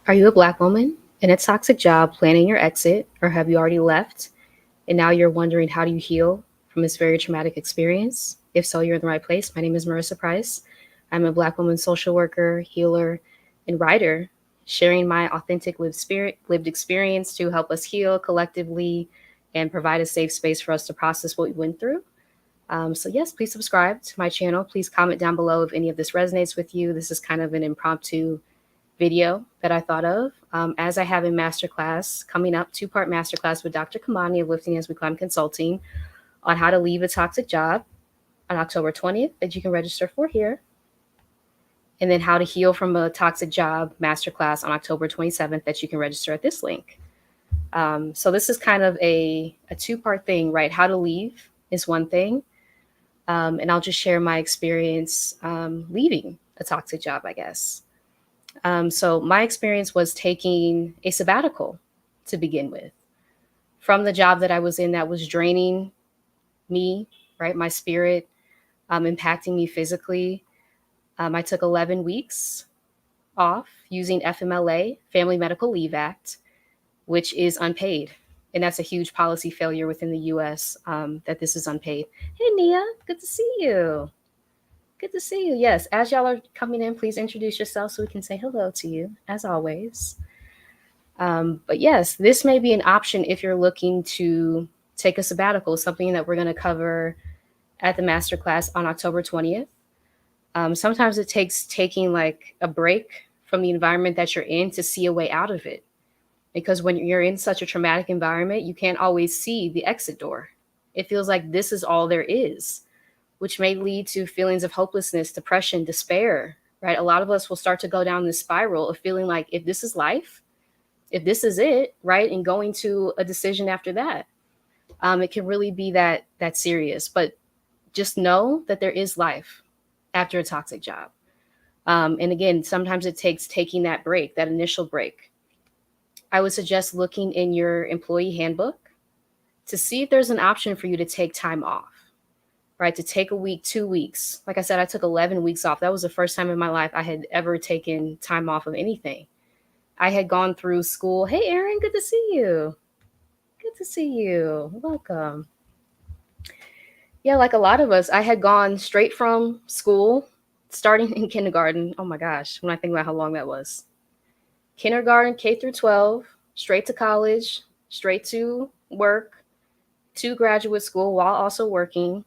Are you a Black woman in a toxic job planning your exit, or have you already left and now you're wondering how do you heal from this very traumatic experience? If so, you're in the right place. My name is Marissa Price. I'm a Black woman social worker, healer, and writer, sharing my authentic lived experience to help us heal collectively and provide a safe space for us to process what we went through. So yes, please subscribe to my channel. Please comment down below if any of this resonates with you. This is kind of an impromptu video that I thought of as I have a masterclass coming up, two-part masterclass with Dr. Kamani of Lifting As We Climb Consulting on how to leave a toxic job on October 20th that you can register for here. And then how to heal from a toxic job masterclass on October 27th that you can register at this link. So this is kind of a two-part thing, right? How to leave is one thing. And I'll just share my experience leaving a toxic job, I guess. So my experience was taking a sabbatical to begin with from the job that I was in that was draining me, right? My spirit, impacting me physically. I took 11 weeks off using FMLA, Family Medical Leave Act, which is unpaid. And that's a huge policy failure within the US that this is unpaid. Hey, Nia, good to see you. Good to see you. Yes, as y'all are coming in, please introduce yourself so we can say hello to you, as always. But yes, this may be an option if you're looking to take a sabbatical, something that we're going to cover at the masterclass on October 20th. Sometimes it takes taking like a break from the environment that you're in to see a way out of it. Because when you're in such a traumatic environment, you can't always see the exit door. It feels like this is all there is, which may lead to feelings of hopelessness, depression, despair, right? A lot of us will start to go down this spiral of feeling like if this is life, if this is it, right? And going to a decision after that. It can really be that serious, but just know that there is life after a toxic job. And again, sometimes it takes taking that break, that initial break. I would suggest looking in your employee handbook to see if there's an option for you to take time off. Right, to take a week, 2 weeks. Like I said, I took 11 weeks off. That was the first time in my life I had ever taken time off of anything. I had gone through school. Hey, Erin, good to see you. Good to see you. Welcome. Yeah, like a lot of us, I had gone straight from school, starting in kindergarten. Oh my gosh, when I think about how long that was. Kindergarten, K through 12, straight to college, straight to work, to graduate school while also working.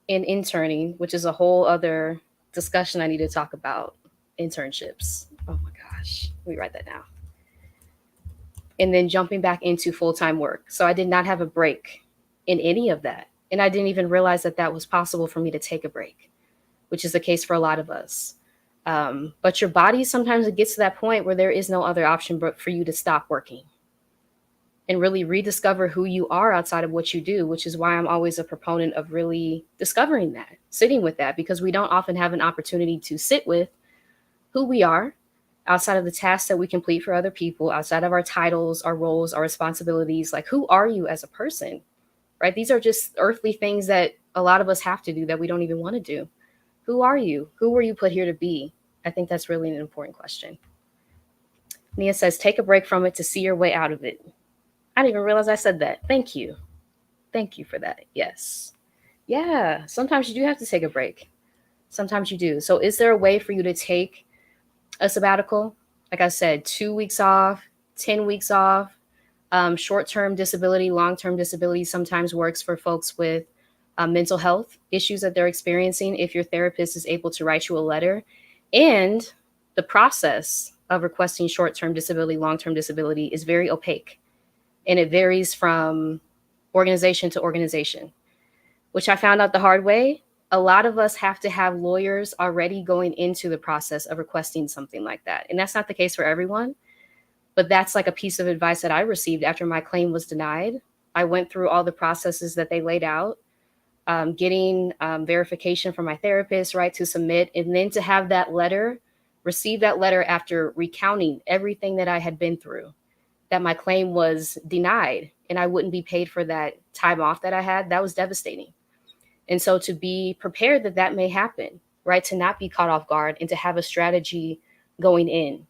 In interning, which is a whole other discussion I need to talk about. Internships. Oh my gosh. Let me write that down. And then jumping back into full-time work. So I did not have a break in any of that. And I didn't even realize that that was possible for me to take a break, which is the case for a lot of us. But your body, sometimes it gets to that point where there is no other option but for you to stop working and really rediscover who you are outside of what you do, which is why I'm always a proponent of really discovering that, sitting with that, because we don't often have an opportunity to sit with who we are outside of the tasks that we complete for other people, outside of our titles, our roles, our responsibilities. Like, who are you as a person, right? These are just earthly things that a lot of us have to do that we don't even want to do. Who are you? Who were you put here to be? I think that's really an important question. Nia says, take a break from it to see your way out of it. I didn't even realize I said that. Thank you. Thank you for that. Yes. Yeah. Sometimes you do have to take a break. Sometimes you do. So is there a way for you to take a sabbatical? Like I said, 2 weeks off, 10 weeks off. Short-term disability, long-term disability sometimes works for folks with mental health issues that they're experiencing. If your therapist is able to write you a letter, and the process of requesting short-term disability, long-term disability is very opaque. And it varies from organization to organization, which I found out the hard way. A lot of us have to have lawyers already going into the process of requesting something like that. And that's not the case for everyone, but that's like a piece of advice that I received after my claim was denied. I went through all the processes that they laid out, getting verification from my therapist, right, to submit, and then to have that letter, receive that letter after recounting everything that I had been through, that my claim was denied and I wouldn't be paid for that time off that I had. That was devastating. And so to be prepared that that may happen, right, to not be caught off guard and to have a strategy going in.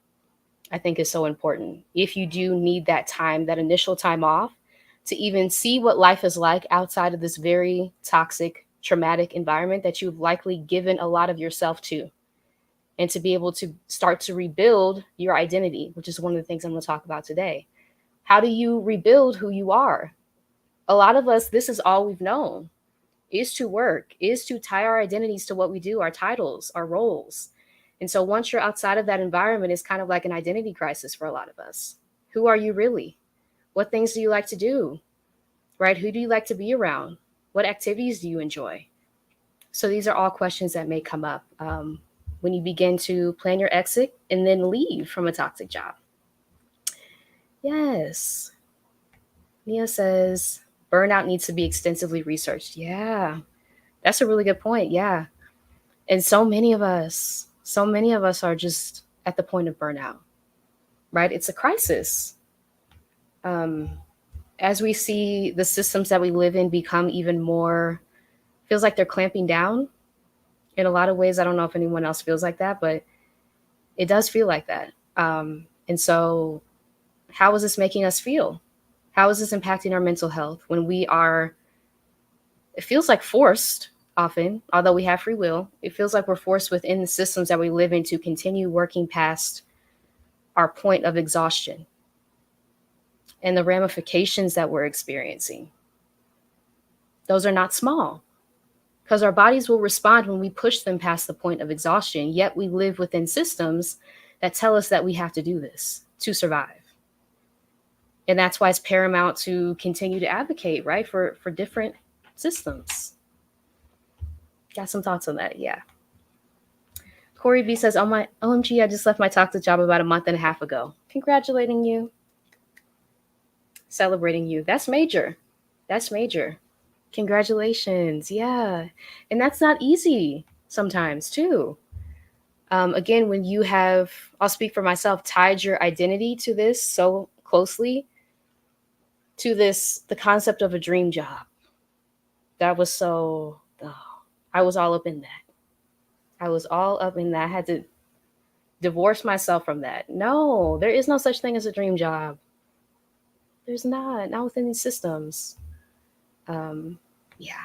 I think is so important. If you do need that time, that initial time off, to even see what life is like outside of this very toxic, traumatic environment that you've likely given a lot of yourself to, and to be able to start to rebuild your identity, which is one of the things I'm going to talk about today. How do you rebuild who you are? A lot of us, this is all we've known, is to work, is to tie our identities to what we do, our titles, our roles. And so once you're outside of that environment, it's kind of like an identity crisis for a lot of us. Who are you really? What things do you like to do? Right? Who do you like to be around? What activities do you enjoy? So these are all questions that may come up when you begin to plan your exit and then leave from a toxic job. Yes. Mia says, burnout needs to be extensively researched. Yeah, that's a really good point. Yeah. And so many of us are just at the point of burnout, right? It's a crisis. As we see the systems that we live in become even more, feels like they're clamping down in a lot of ways. I don't know if anyone else feels like that, but it does feel like that. And so how is this making us feel? How is this impacting our mental health when we are, it feels like forced often, although we have free will, it feels like we're forced within the systems that we live in to continue working past our point of exhaustion and the ramifications that we're experiencing. Those are not small, because our bodies will respond when we push them past the point of exhaustion, yet we live within systems that tell us that we have to do this to survive. And that's why it's paramount to continue to advocate, right, for different systems. Got some thoughts on that? Yeah. Corey B says, oh my OMG, I just left my toxic job about a month and a half ago. Congratulating you. Celebrating you. That's major. That's major. Congratulations. Yeah. And that's not easy sometimes too. Again, when you have, I'll speak for myself, tied your identity to this so closely, to this, the concept of a dream job. That was so, I was all up in that. I had to divorce myself from that. No, there is no such thing as a dream job. There's not within these systems. Yeah.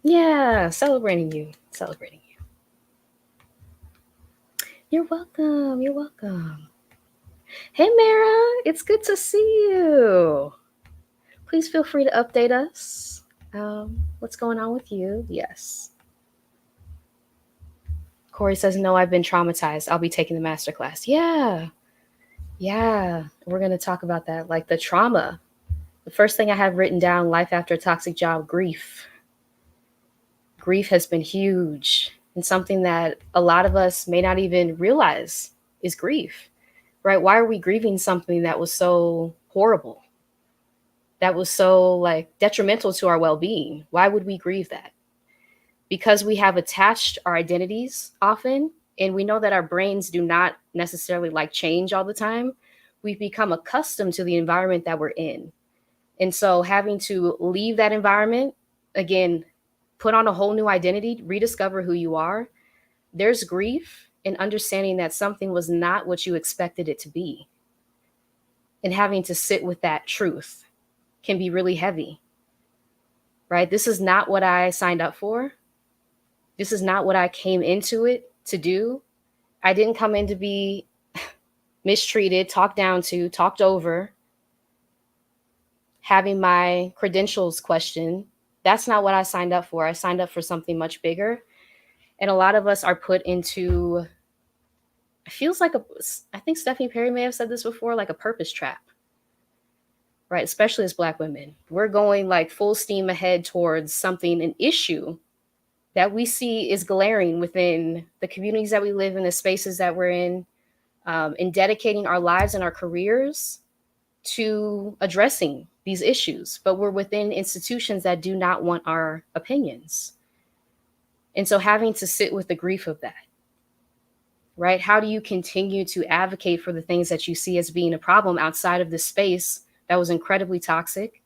Yeah, celebrating you. You're welcome. Hey, Mara, it's good to see you. Please feel free to update us. What's going on with you? Yes. Corey says, no, I've been traumatized. I'll be taking the masterclass. Yeah. We're going to talk about that, like the trauma. The first thing I have written down, life after a toxic job, grief. Grief has been huge, and something that a lot of us may not even realize is grief, right? Why are we grieving something that was so horrible? That was so like detrimental to our well-being? Why would we grieve that? Because we have attached our identities often, and we know that our brains do not necessarily like change all the time. We've become accustomed to the environment that we're in. And so having to leave that environment, again, put on a whole new identity, rediscover who you are, there's grief in understanding that something was not what you expected it to be. And having to sit with that truth can be really heavy, right? This is not what I signed up for. This is not what I came into it to do. I didn't come in to be mistreated, talked down to, talked over, having my credentials questioned. That's not what I signed up for. I signed up for something much bigger. And a lot of us are put into, it feels like I think Stephanie Perry may have said this before, like a purpose trap, right? Especially as Black women. We're going like full steam ahead towards something, an issue that we see is glaring within the communities that we live in, the spaces that we're in dedicating our lives and our careers to addressing these issues. But we're within institutions that do not want our opinions. And so having to sit with the grief of that, right? How do you continue to advocate for the things that you see as being a problem outside of this space that was incredibly toxic,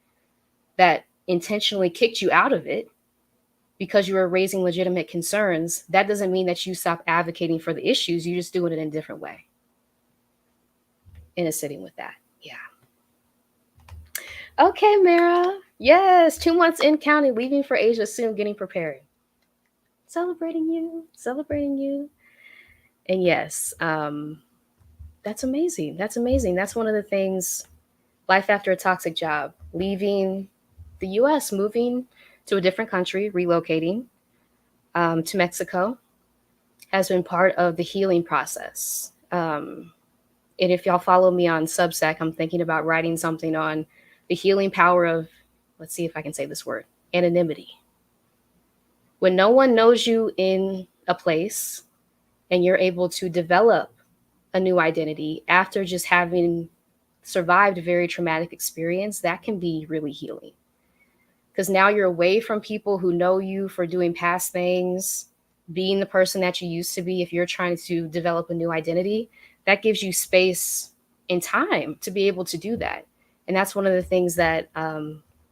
that intentionally kicked you out of it because you were raising legitimate concerns? That doesn't mean that you stop advocating for the issues. You just do it in a different way. in a sitting with that. Yeah. Okay, Mara. Yes, 2 months in counting, leaving for Asia soon, getting prepared. Celebrating you, celebrating you. And yes, that's amazing. That's amazing. That's one of the things, life after a toxic job, leaving the US, moving to a different country, relocating to Mexico has been part of the healing process. And if y'all follow me on Substack, I'm thinking about writing something on the healing power of, let's see if I can say this word, anonymity. When no one knows you in a place and you're able to develop a new identity after just having survived a very traumatic experience, that can be really healing. Because now you're away from people who know you for doing past things, being the person that you used to be. If you're trying to develop a new identity, that gives you space and time to be able to do that. And that's one of the things that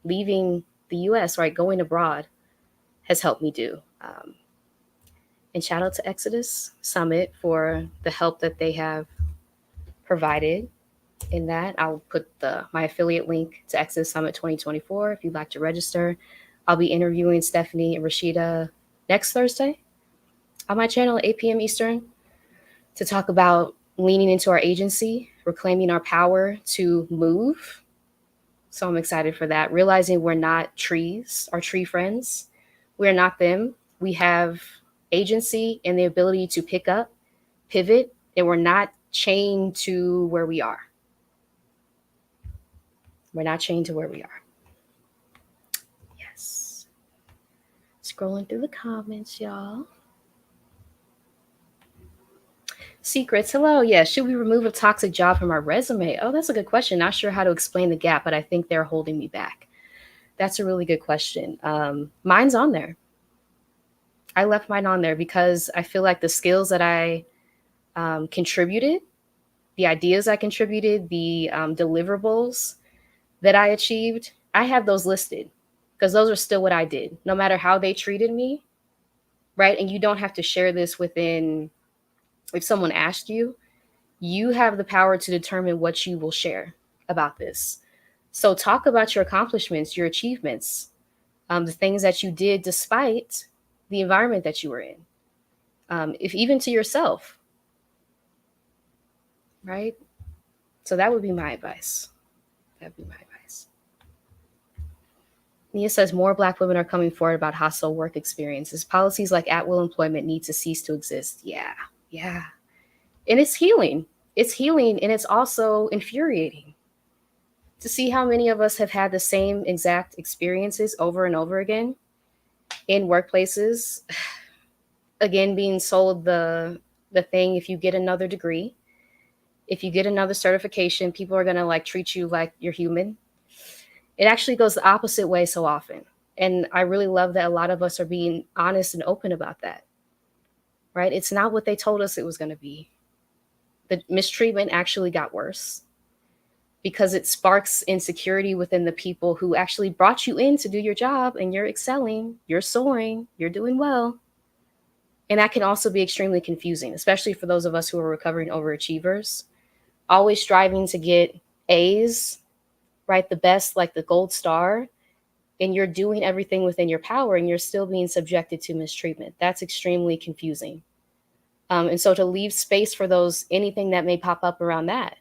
leaving the US, right, going abroad, has helped me do. And shout out to Exodus Summit for the help that they have provided in that. I'll put my affiliate link to Exodus Summit 2024 if you'd like to register. I'll be interviewing Stephanie and Rashida next Thursday on my channel at 8 p.m. Eastern to talk about leaning into our agency, reclaiming our power to move. So I'm excited for that. Realizing we're not trees, our tree friends. We're not them. We have agency and the ability to pick up, pivot, and we're not chained to where we are. We're not chained to where we are. Yes. Scrolling through the comments, y'all. Secrets. Hello. Yeah. Should we remove a toxic job from our resume? Oh, that's a good question. Not sure how to explain the gap, but I think they're holding me back. That's a really good question. Mine's on there. I left mine on there because I feel like the skills that I contributed, the ideas I contributed, the deliverables that I achieved, I have those listed because those are still what I did, no matter how they treated me, right? And you don't have to share this within, if someone asked you, you have the power to determine what you will share about this. So talk about your accomplishments, your achievements, the things that you did despite the environment that you were in, if even to yourself, right? So that would be my advice. That'd be my advice. Nia says more Black women are coming forward about hostile work experiences. Policies like at-will employment need to cease to exist. Yeah, yeah. And it's healing. It's healing, and it's also infuriating to see how many of us have had the same exact experiences over and over again in workplaces. Again, being sold the thing, if you get another degree, if you get another certification, people are going to like treat you like you're human. It actually goes the opposite way so often. And I really love that a lot of us are being honest and open about that, right? It's not what they told us it was going to be. The mistreatment actually got worse because it sparks insecurity within the people who actually brought you in to do your job, and you're excelling, you're soaring, you're doing well. And that can also be extremely confusing, especially for those of us who are recovering overachievers, always striving to get A's, right? The best, like the gold star, and you're doing everything within your power and you're still being subjected to mistreatment. That's extremely confusing. And so to leave space for those, anything that may pop up around that,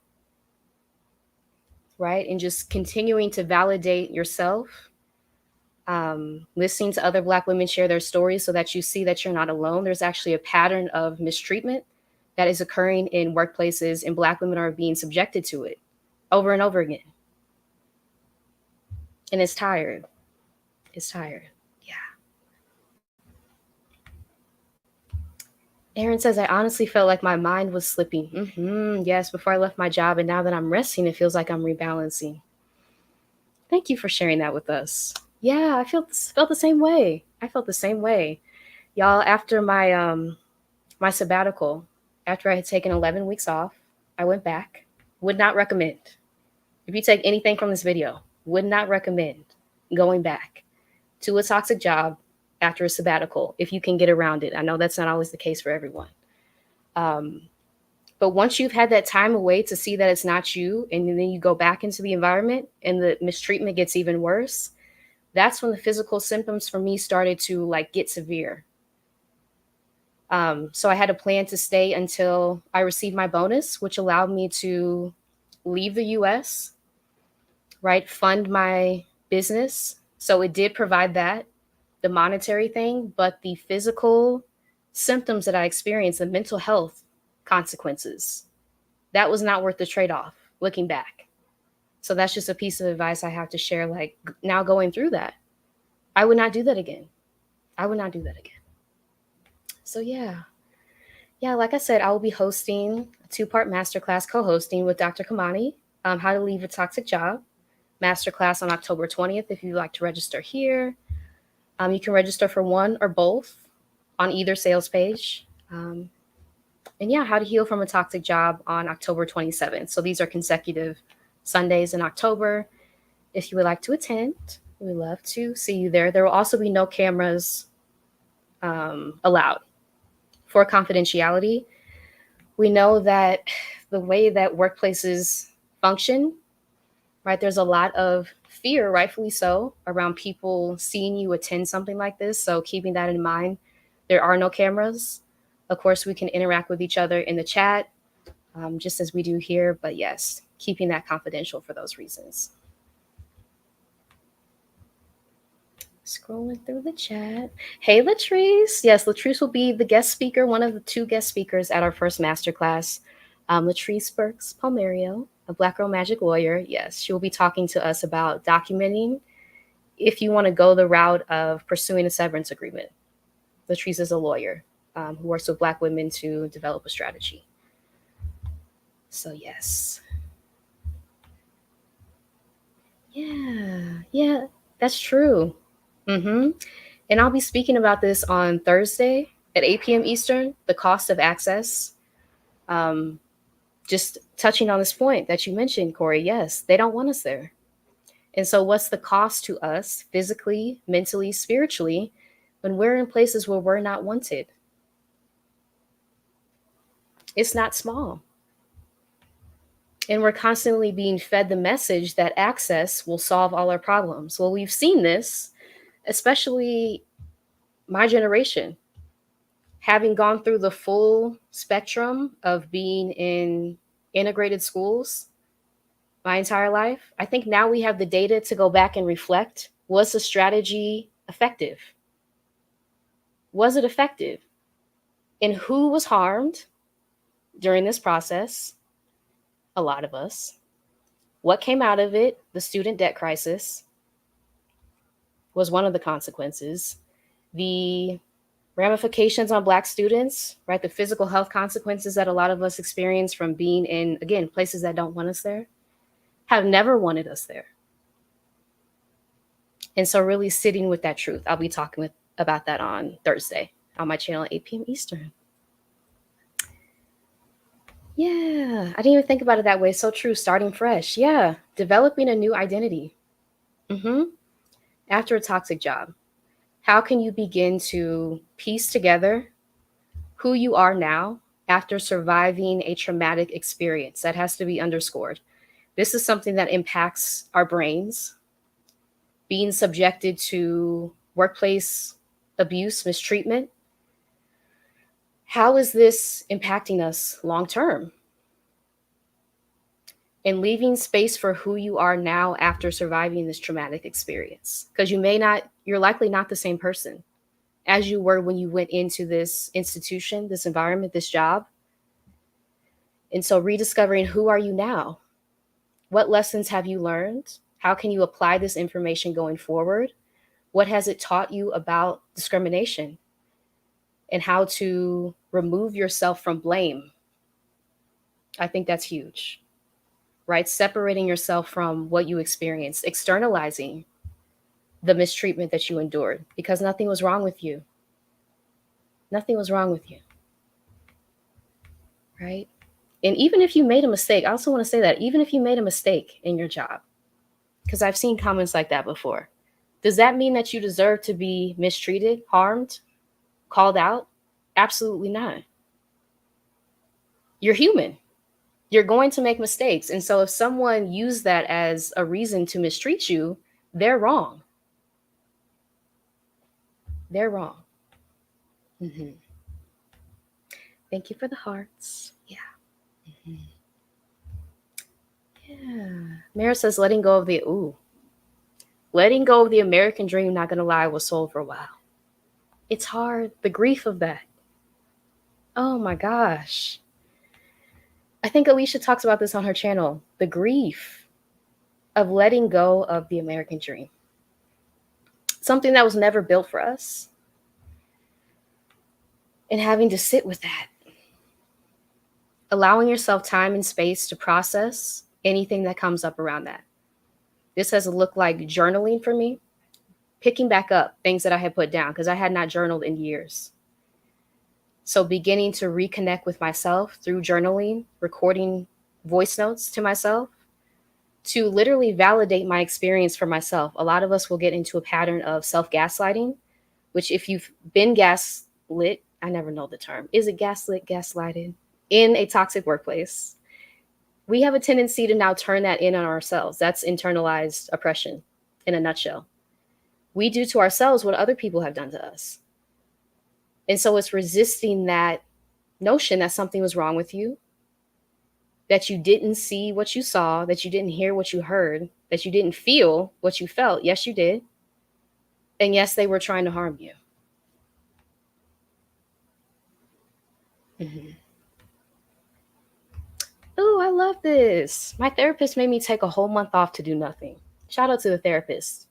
right? And just continuing to validate yourself, listening to other Black women share their stories so that you see that you're not alone. There's actually a pattern of mistreatment that is occurring in workplaces, and Black women are being subjected to it over and over again. And it's tired. It's tired. Yeah. Aaron says, I honestly felt like my mind was slipping. Yes, before I left my job. And now that I'm resting, it feels like I'm rebalancing. Thank you for sharing that with us. Yeah, I felt the same way. I felt the same way. Y'all, after my sabbatical, after I had taken 11 weeks off, I went back. Would not recommend. If you take anything from this video, would not recommend going back to a toxic job after a sabbatical if you can get around it. I know that's not always the case for everyone. But But once you've had that time away to see that it's not you, and then you go back into the environment and the mistreatment gets even worse, that's when the physical symptoms for me started to like get severe. So I had a plan to stay until I received my bonus, which allowed me to leave the US, right? Fund my business. So it did provide that, the monetary thing, but the physical symptoms that I experienced, the mental health consequences, that was not worth the trade-off looking back. So that's just a piece of advice I have to share. Like now going through that, I would not do that again. I would not do that again. So yeah. Yeah, like I said, I will be hosting a two-part masterclass, co-hosting with Dr. Kamani, How to Leave a Toxic Job, masterclass on October 20th. If you'd like to register here, you can register for one or both on either sales page. And yeah, How to Heal from a Toxic Job on October 27th. So these are consecutive Sundays in October. If you would like to attend, we'd love to see you there. There will also be no cameras allowed for confidentiality. We know that the way that workplaces function, right, there's a lot of fear, rightfully so, around people seeing you attend something like this. So keeping that in mind, there are no cameras. Of course, we can interact with each other in the chat, just as we do here. But yes, keeping that confidential for those reasons. Scrolling through the chat. Hey, Latrice. Yes, Latrice will be the guest speaker, one of the two guest speakers at our first masterclass. Latrice Burks Palmerio, a Black Girl Magic lawyer. Yes, she will be talking to us about documenting if you want to go the route of pursuing a severance agreement. Latrice is a lawyer who works with Black women to develop a strategy. So yes. Yeah, that's true. And I'll be speaking about this on Thursday at 8 p.m. Eastern, the cost of access. Just touching on this point that you mentioned, Corey, yes, they don't want us there. And so what's the cost to us physically, mentally, spiritually, when we're in places where we're not wanted? It's not small. And we're constantly being fed the message that access will solve all our problems. Well, we've seen this, especially my generation, having gone through the full spectrum of being in integrated schools my entire life. I think now we have the data to go back and reflect. Was the strategy effective? Was it effective? And who was harmed during this process? A lot of us. What came out of it? The student debt crisis was one of the consequences. The ramifications on Black students, right? The physical health consequences that a lot of us experience from being in, again, places that don't want us there, have never wanted us there. And so really sitting with that truth. I'll be talking about that on Thursday on my channel at 8 p.m. Eastern. Yeah, I didn't even think about it that way. So true. Starting fresh. Yeah. Developing a new identity. After a toxic job, how can you begin to piece together who you are now after surviving a traumatic experience? That has to be underscored. This is something that impacts our brains. Being subjected to workplace abuse, mistreatment. How is this impacting us long term? And leaving space for who you are now after surviving this traumatic experience. Because you're likely not the same person as you were when you went into this institution, this environment, this job. And so rediscovering, who are you now? What lessons have you learned? How can you apply this information going forward? What has it taught you about discrimination and how to remove yourself from blame? I think that's huge, right? Separating yourself from what you experienced, externalizing the mistreatment that you endured, because nothing was wrong with you. Nothing was wrong with you, right? And even if you made a mistake, I also want to say that even if you made a mistake in your job, because I've seen comments like that before, does that mean that you deserve to be mistreated, harmed, called out? Absolutely not. You're human. You're going to make mistakes. And so if someone used that as a reason to mistreat you, they're wrong. They're wrong. Mm-hmm. Thank you for the hearts. Yeah. Mm-hmm. Yeah. Mara says letting go of the American dream, not gonna lie, was sold for a while. It's hard. The grief of that. Oh my gosh. I think Alicia talks about this on her channel. The grief of letting go of the American dream. Something that was never built for us. And having to sit with that. Allowing yourself time and space to process anything that comes up around that. This has looked like journaling for me, picking back up things that I had put down because I had not journaled in years. So beginning to reconnect with myself through journaling, recording voice notes to myself, to literally validate my experience for myself. A lot of us will get into a pattern of self-gaslighting, which if you've been gaslit, I never know the term. Is it gaslit, gaslighted? In a toxic workplace, we have a tendency to now turn that in on ourselves. That's internalized oppression in a nutshell. We do to ourselves what other people have done to us. And so it's resisting that notion that something was wrong with you, that you didn't see what you saw, that you didn't hear what you heard, that you didn't feel what you felt. Yes, you did. And yes, they were trying to harm you. Mm-hmm. Oh, I love this. My therapist made me take a whole month off to do nothing. Shout out to the therapist.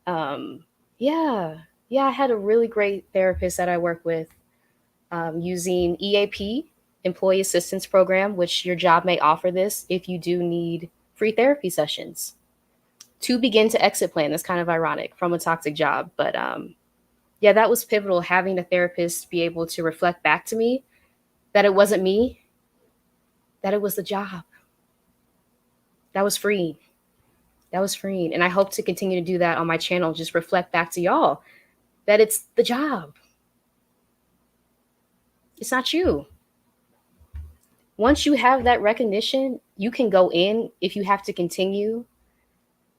Um, yeah, yeah, I had a really great therapist that I work with using EAP, Employee Assistance Program, which your job may offer this if you do need free therapy sessions to begin to exit plan. That's kind of ironic from a toxic job. But yeah, that was pivotal, having a therapist be able to reflect back to me that it wasn't me, that it was the job. That was freeing. That was freeing. And I hope to continue to do that on my channel, just reflect back to y'all that it's the job. It's not you. Once you have that recognition, you can go in if you have to continue,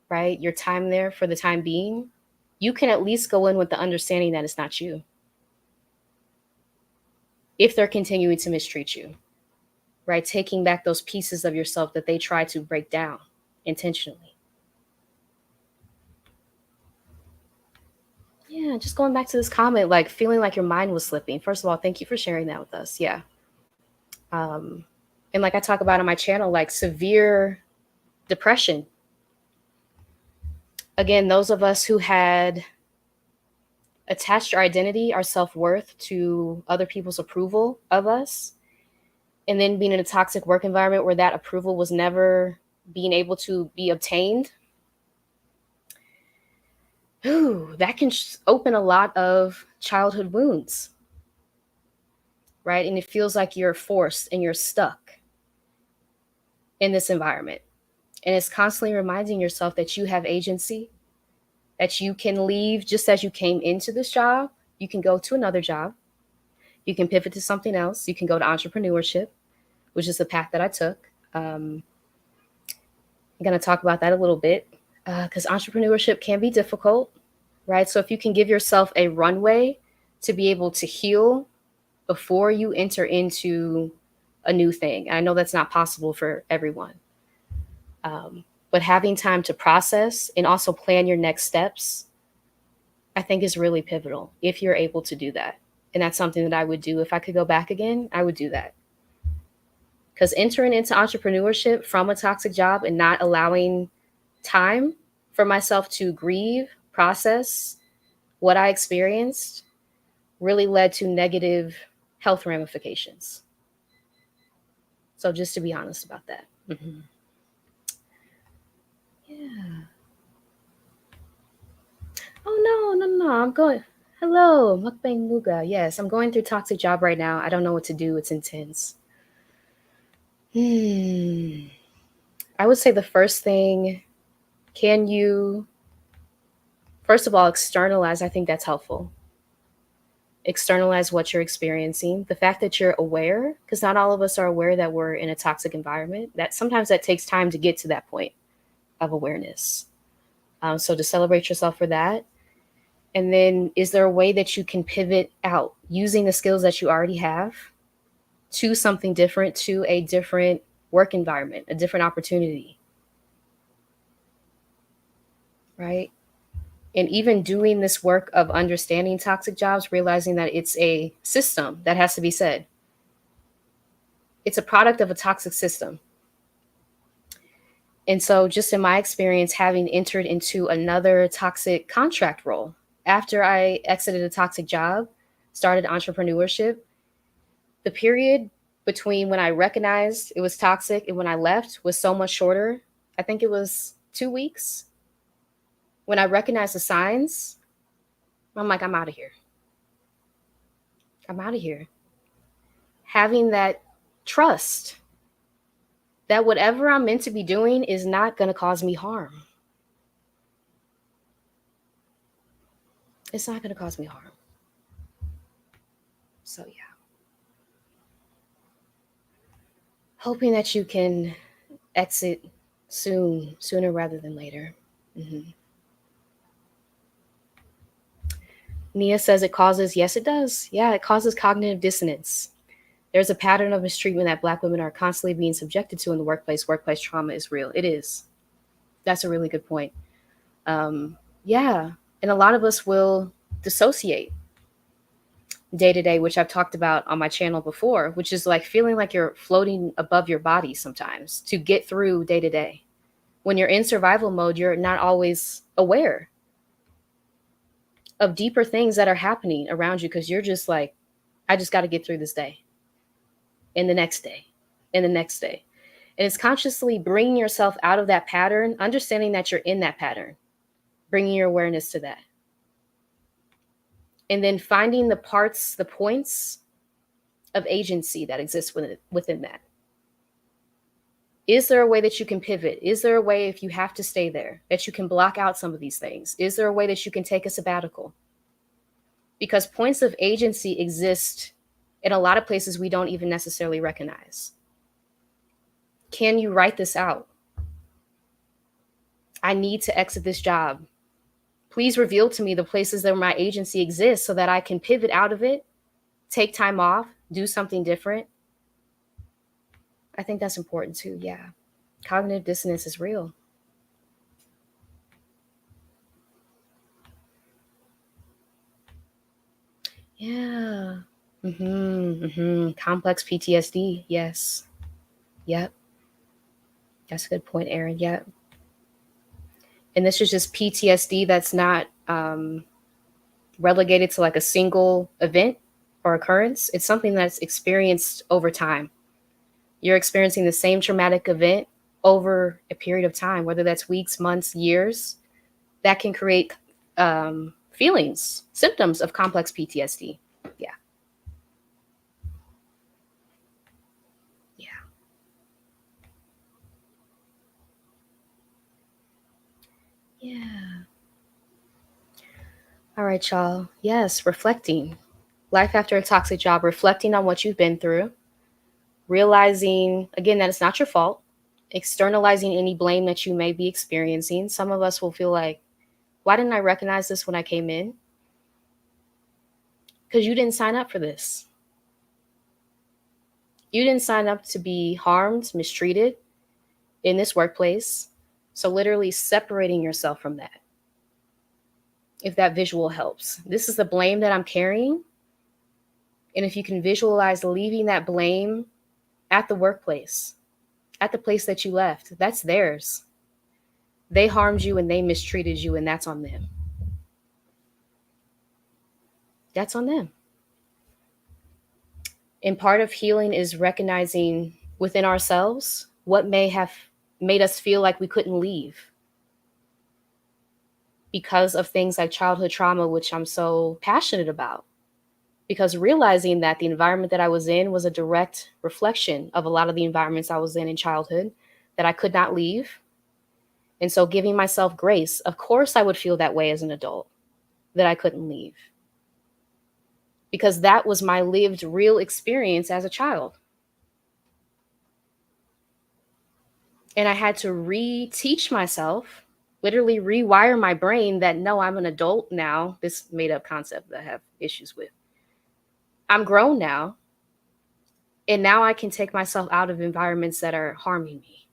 right? Your time there for the time being, you can at least go in with the understanding that it's not you. If they're continuing to mistreat you, right? Taking back those pieces of yourself that they try to break down intentionally. Yeah, just going back to this comment, like feeling like your mind was slipping. First of all, thank you for sharing that with us. Yeah. Um, and like I talk about on my channel, like severe depression. Again, those of us who had attached our identity, our self-worth to other people's approval of us, and then being in a toxic work environment where that approval was never being able to be obtained, that can open a lot of childhood wounds, right? And it feels like you're forced and you're stuck in this environment. And it's constantly reminding yourself that you have agency, that you can leave just as you came into this job. You can go to another job. You can pivot to something else. You can go to entrepreneurship, which is the path that I took. I'm going to talk about that a little bit because entrepreneurship can be difficult, right? So if you can give yourself a runway to be able to heal before you enter into a new thing. And I know that's not possible for everyone. But having time to process and also plan your next steps, I think is really pivotal if you're able to do that. And that's something that I would do. If I could go back again, I would do that. Because entering into entrepreneurship from a toxic job and not allowing time for myself to grieve, process what I experienced really led to negative health ramifications. So just to be honest about that. Mm-hmm. Yeah. Oh, no. I'm going. Hello, Mukbang Muga. Yes, I'm going through toxic job right now. I don't know what to do. It's intense. I would say the first thing, can you, first of all, externalize? I think that's helpful. Externalize what you're experiencing. The fact that you're aware, because not all of us are aware that we're in a toxic environment, that sometimes that takes time to get to that point of awareness. So to celebrate yourself for that. And then is there a way that you can pivot out using the skills that you already have to something different, to a different work environment, a different opportunity, right? And even doing this work of understanding toxic jobs, realizing that it's a system that has to be said. It's a product of a toxic system. And so just in my experience, having entered into another toxic contract role, after I exited a toxic job, started entrepreneurship, the period between when I recognized it was toxic and when I left was so much shorter. I think it was 2 weeks. When I recognized the signs, I'm like, I'm out of here. I'm out of here. Having that trust that whatever I'm meant to be doing is not going to cause me harm. It's not going to cause me harm. So, yeah. Hoping that you can exit soon, sooner rather than later. Mm-hmm. Nia says it causes, yes, it does. Yeah, it causes cognitive dissonance. There's a pattern of mistreatment that Black women are constantly being subjected to in the workplace. Workplace trauma is real. It is. That's a really good point. Yeah. And a lot of us will dissociate day to day, which I've talked about on my channel before, which is like feeling like you're floating above your body sometimes to get through day to day. When you're in survival mode, you're not always aware of deeper things that are happening around you because you're just like, I just got to get through this day and the next day and the next day. And it's consciously bringing yourself out of that pattern, understanding that you're in that pattern, bringing your awareness to that. And then finding the parts, the points of agency that exists within that. Is there a way that you can pivot? Is there a way, if you have to stay there, that you can block out some of these things? Is there a way that you can take a sabbatical? Because points of agency exist in a lot of places we don't even necessarily recognize. Can you write this out? I need to exit this job. Please reveal to me the places where my agency exists so that I can pivot out of it, take time off, do something different. I think that's important too. Yeah. Cognitive dissonance is real. Yeah. Complex PTSD. Yes. Yep. That's a good point, Erin. Yep. And this is just PTSD that's not relegated to like a single event or occurrence. It's something that's experienced over time. You're experiencing the same traumatic event over a period of time, whether that's weeks, months, years, that can create feelings, symptoms of complex PTSD. Yeah. Yeah. Yeah. All right, y'all. Yes, reflecting. Life after a toxic job, reflecting on what you've been through, realizing, again, that it's not your fault, externalizing any blame that you may be experiencing. Some of us will feel like, why didn't I recognize this when I came in? Because you didn't sign up for this. You didn't sign up to be harmed, mistreated in this workplace. So literally separating yourself from that. If that visual helps. This is the blame that I'm carrying. And if you can visualize leaving that blame at the workplace, at the place that you left, that's theirs. They harmed you and they mistreated you, and that's on them. That's on them. And part of healing is recognizing within ourselves what may have made us feel like we couldn't leave because of things like childhood trauma, which I'm so passionate about. Because realizing that the environment that I was in was a direct reflection of a lot of the environments I was in childhood that I could not leave. And so giving myself grace, of course I would feel that way as an adult, that I couldn't leave. because that was my lived real experience as a child. And I had to reteach myself, literally rewire my brain that no, I'm an adult now. This made up concept that I have issues with. I'm grown now. And now I can take myself out of environments that are harming me.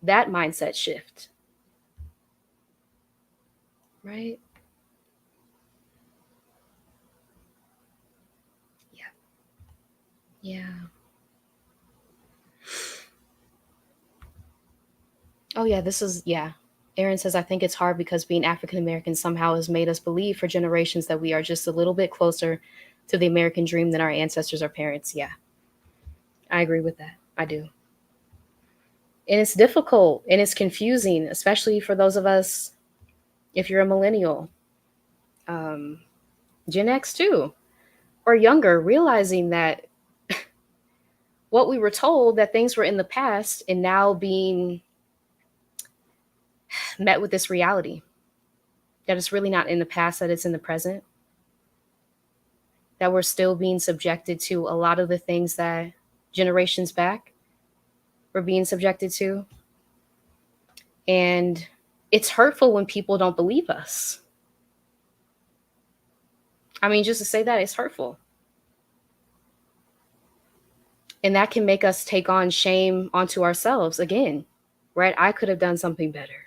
That mindset shift. Right? Yeah. Yeah. Oh, yeah. Yeah. Aaron says, I think it's hard because being African American somehow has made us believe for generations that we are just a little bit closer to the American dream than our ancestors or parents. Yeah. I agree with that. I do. And it's difficult and it's confusing, especially for those of us, if you're a millennial, um, Gen X too, or younger, realizing that what we were told that things were in the past and now being met with this reality that it's really not in the past, that it's in the present, that we're still being subjected to a lot of the things that generations back were being subjected to. And it's hurtful when people don't believe us. I mean, just to say that, it's hurtful. And that can make us take on shame onto ourselves again, right? I could have done something better.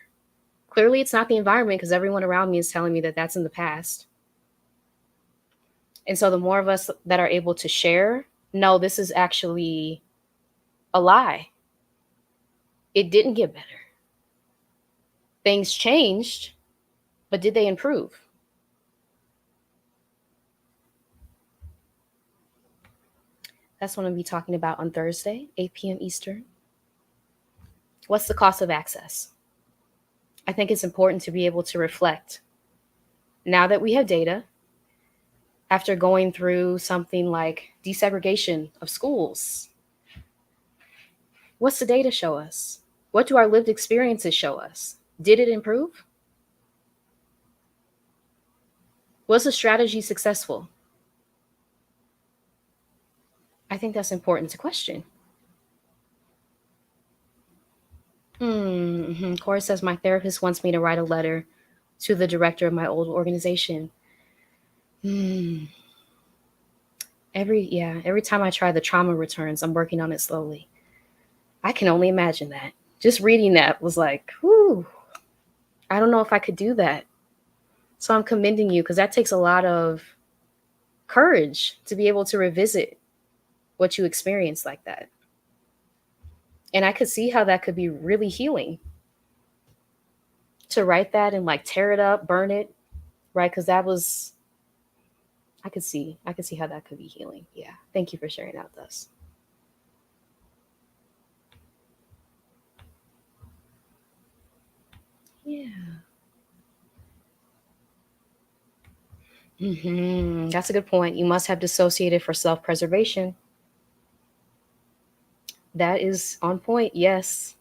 Clearly, it's not the environment because everyone around me is telling me that that's in the past. And so the more of us that are able to share, no, this is actually a lie. It didn't get better. Things changed, but did they improve? That's what I'm going to be talking about on Thursday, 8 p.m. Eastern. What's the cost of access? I think it's important to be able to reflect. Now that we have data, after going through something like desegregation of schools, what's the data show us? What do our lived experiences show us? Did it improve? Was the strategy successful? I think that's important to question. Corey says, my therapist wants me to write a letter to the director of my old organization. Every time I try, the trauma returns. I'm working on it slowly. I can only imagine that. Just reading that was like, whew, I don't know if I could do that. So I'm commending you because that takes a lot of courage to be able to revisit what you experienced like that. And I could see how that could be really healing to write that and like tear it up, burn it, right? Because that was, I could see how that could be healing. Yeah. Thank you for sharing that with us. Yeah. That's a good point. You must have dissociated for self-preservation. That is on point. Yes.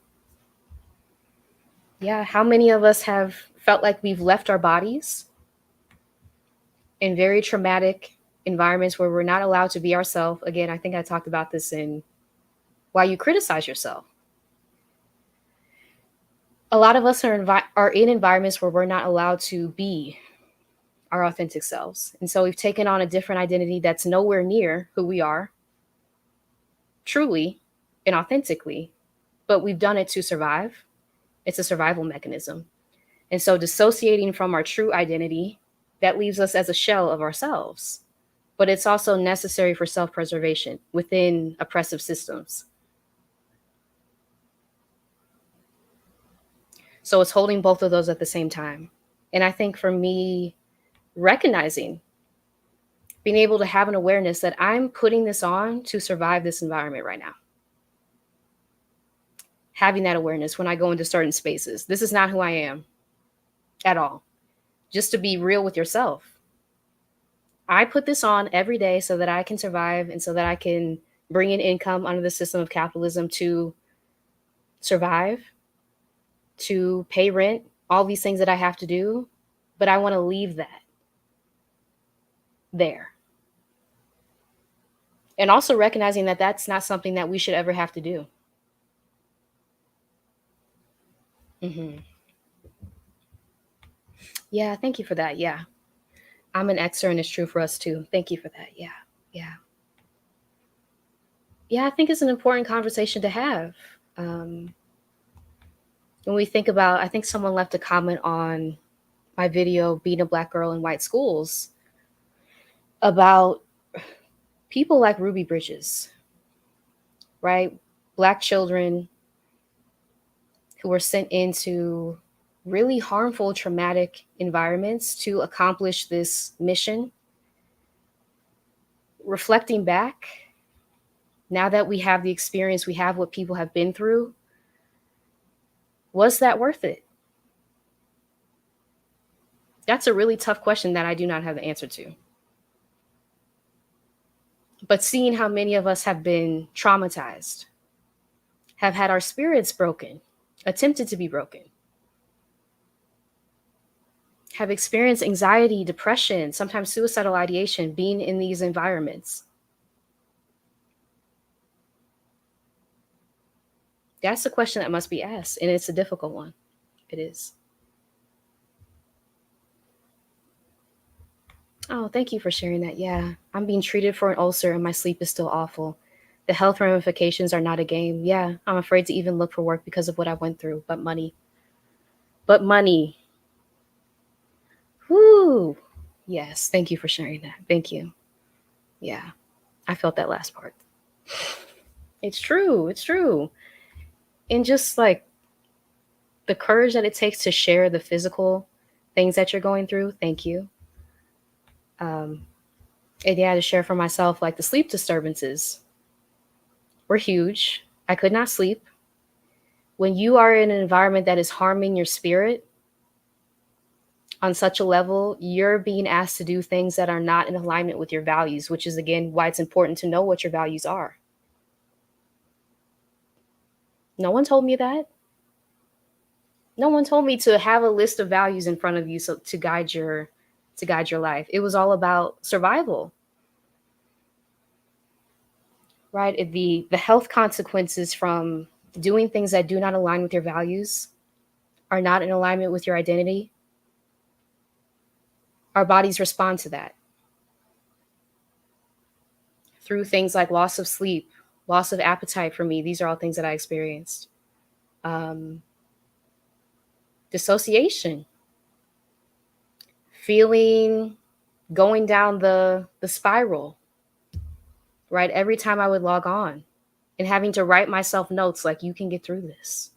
Yeah. How many of us have felt like we've left our bodies in very traumatic environments where we're not allowed to be ourselves? Again, I think I talked about this in Why You Criticize Yourself. A lot of us are in environments where we're not allowed to be our authentic selves. And so we've taken on a different identity that's nowhere near who we are, truly and authentically, but we've done it to survive. It's a survival mechanism. And so dissociating from our true identity, that leaves us as a shell of ourselves. But it's also necessary for self-preservation within oppressive systems. So it's holding both of those at the same time. And I think for me, recognizing, being able to have an awareness that I'm putting this on to survive this environment right now. Having that awareness when I go into certain spaces. This is not who I am at all. Just to be real with yourself. I put this on every day so that I can survive and so that I can bring in income under the system of capitalism to survive, to pay rent, all these things that I have to do. But I want to leave that. there. And also recognizing that that's not something that we should ever have to do. Hmm. Yeah, thank you for that. Yeah. I'm an Xer and it's true for us too. Thank you for that. Yeah. Yeah. Yeah, I think it's an important conversation to have. Um, when we think about, I think someone left a comment on my video, Being a Black Girl in White Schools, about people like Ruby Bridges, right? Black children who were sent into really harmful, traumatic environments to accomplish this mission. Reflecting back, now that we have the experience, we have what people have been through, was that worth it? That's a really tough question that I do not have the answer to. But seeing how many of us have been traumatized, have had our spirits broken, attempted to be broken, have experienced anxiety, depression, sometimes suicidal ideation being in these environments. That's a question that must be asked, and it's a difficult one. It is. Oh, thank you for sharing that. Yeah, I'm being treated for an ulcer and my sleep is still awful. The health ramifications are not a game. Yeah, I'm afraid to even look for work because of what I went through. But money. But money. Whoo. Yes, thank you for sharing that. Thank you. Yeah, I felt that last part. It's true. It's true. And just like the courage that it takes to share the physical things that you're going through. Thank you. Um, and yeah, to share for myself, like the sleep disturbances were huge. I could not sleep. When you are in an environment that is harming your spirit on such a level, you're being asked to do things that are not in alignment with your values, which is again why it's important to know what your values are. No one told me that. No one told me to have a list of values in front of you so to guide your life. It was all about survival, right? The health consequences from doing things that do not align with your values, are not in alignment with your identity. Our bodies respond to that through things like loss of sleep, loss of appetite. For me, these are all things that I experienced. Um, Dissociation, feeling, going down the spiral, right? Every time I would log on and having to write myself notes like, you can get through this.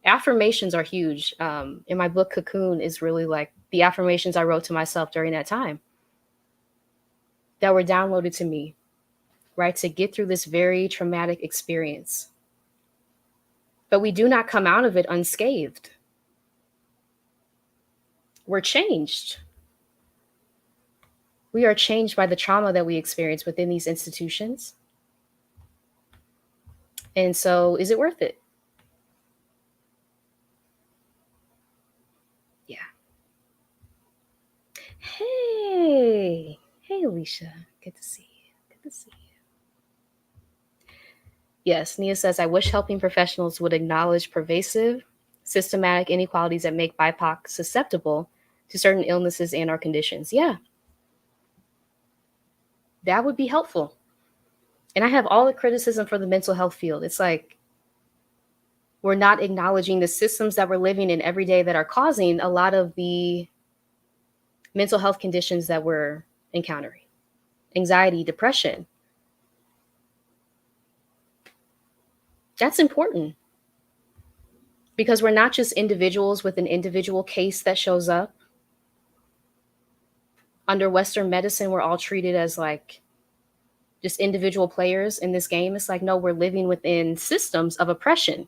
Affirmations are huge. In my book, Cocoon is really like the affirmations I wrote to myself during that time that were downloaded to me, right? To get through this very traumatic experience. But we do not come out of it unscathed. We're changed. We are changed by the trauma that we experience within these institutions. And so, is it worth it? Yeah. Hey, hey, Alicia. Good to see you. Good to see you. Yes, Nia says, I wish helping professionals would acknowledge pervasive, systematic inequalities that make BIPOC susceptible to certain illnesses and our conditions. Yeah, that would be helpful. And I have all the criticism for the mental health field. It's like we're not acknowledging the systems that we're living in every day that are causing a lot of the mental health conditions that we're encountering. Anxiety, depression. That's important because we're not just individuals with an individual case that shows up. Under Western medicine, we're all treated as like just individual players in this game. It's like, no, we're living within systems of oppression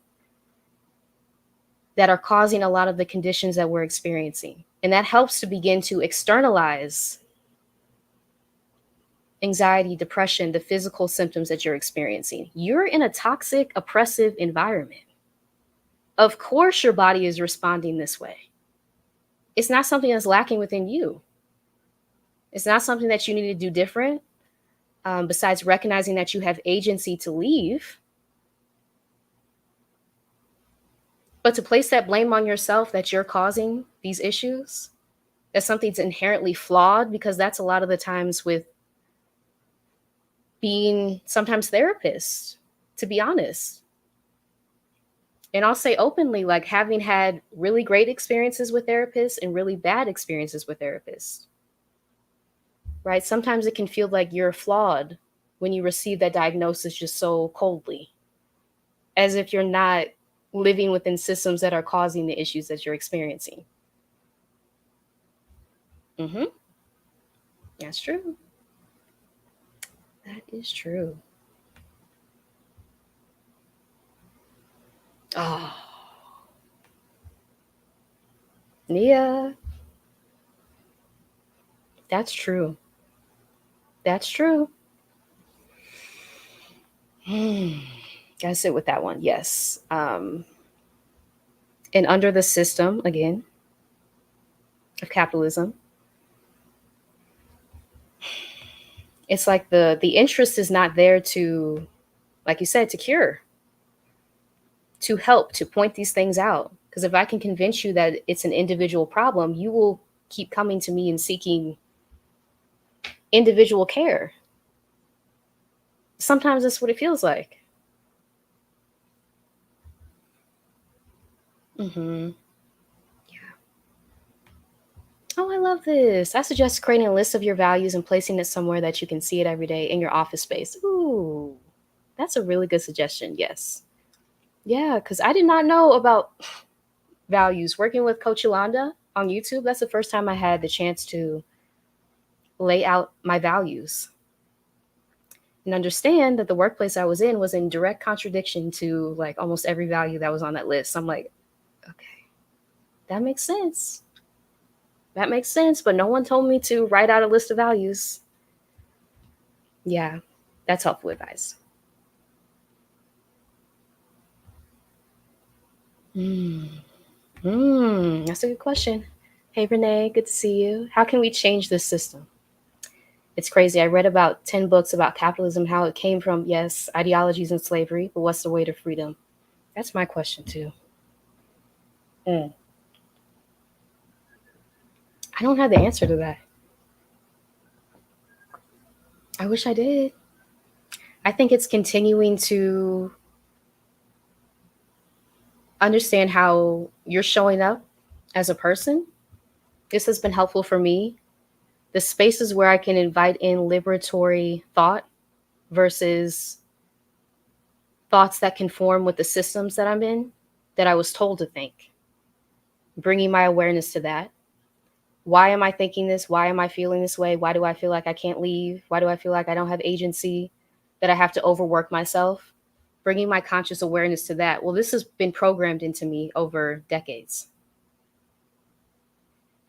that are causing a lot of the conditions that we're experiencing. And that helps to begin to externalize anxiety, depression, the physical symptoms that you're experiencing. You're in a toxic, oppressive environment. Of course, your body is responding this way. It's not something that's lacking within you. It's not something that you need to do different. Besides recognizing that you have agency to leave, but to place that blame on yourself that you're causing these issues, that something's inherently flawed, because that's a lot of the times with being sometimes therapists, to be honest. And I'll say openly, like having had really great experiences with therapists and really bad experiences with therapists, right? Sometimes it can feel like you're flawed when you receive that diagnosis just so coldly, as if you're not living within systems that are causing the issues that you're experiencing. Mm-hmm. That's true. That is true. Oh, yeah, that's true. That's true. Gotta sit with that one. Yes. And under the system, again, of capitalism, it's like the interest is not there to, like you said, to cure, to help, to point these things out. Because if I can convince you that it's an individual problem, you will keep coming to me and seeking individual care. Sometimes that's what it feels like. Mm-hmm. Oh, I love this. I suggest creating a list of your values and placing it somewhere that you can see it every day in your office space. Ooh, that's a really good suggestion. Yes. Yeah, because I did not know about values. Working with Coach Yolanda on YouTube, that's the first time I had the chance to lay out my values and understand that the workplace I was in was in direct contradiction to like almost every value that was on that list. I'm like, okay, that makes sense. That makes sense. But no one told me to write out a list of values. Yeah, that's helpful advice. Mm. That's a good question. Hey, Renee, good to see you. How can we change this system? It's crazy. I read about 10 books about capitalism, how it came from, yes, ideologies and slavery, but what's the way to freedom? That's my question, too. Mm. I don't have the answer to that. I wish I did. I think it's continuing to understand how you're showing up as a person. This has been helpful for me. The spaces where I can invite in liberatory thought versus thoughts that conform with the systems that I'm in, that I was told to think. Bringing my awareness to that. Why am I thinking this? Why am I feeling this way? Why do I feel like I can't leave? Why do I feel like I don't have agency? That I have to overwork myself? Bringing my conscious awareness to that. Well, this has been programmed into me over decades.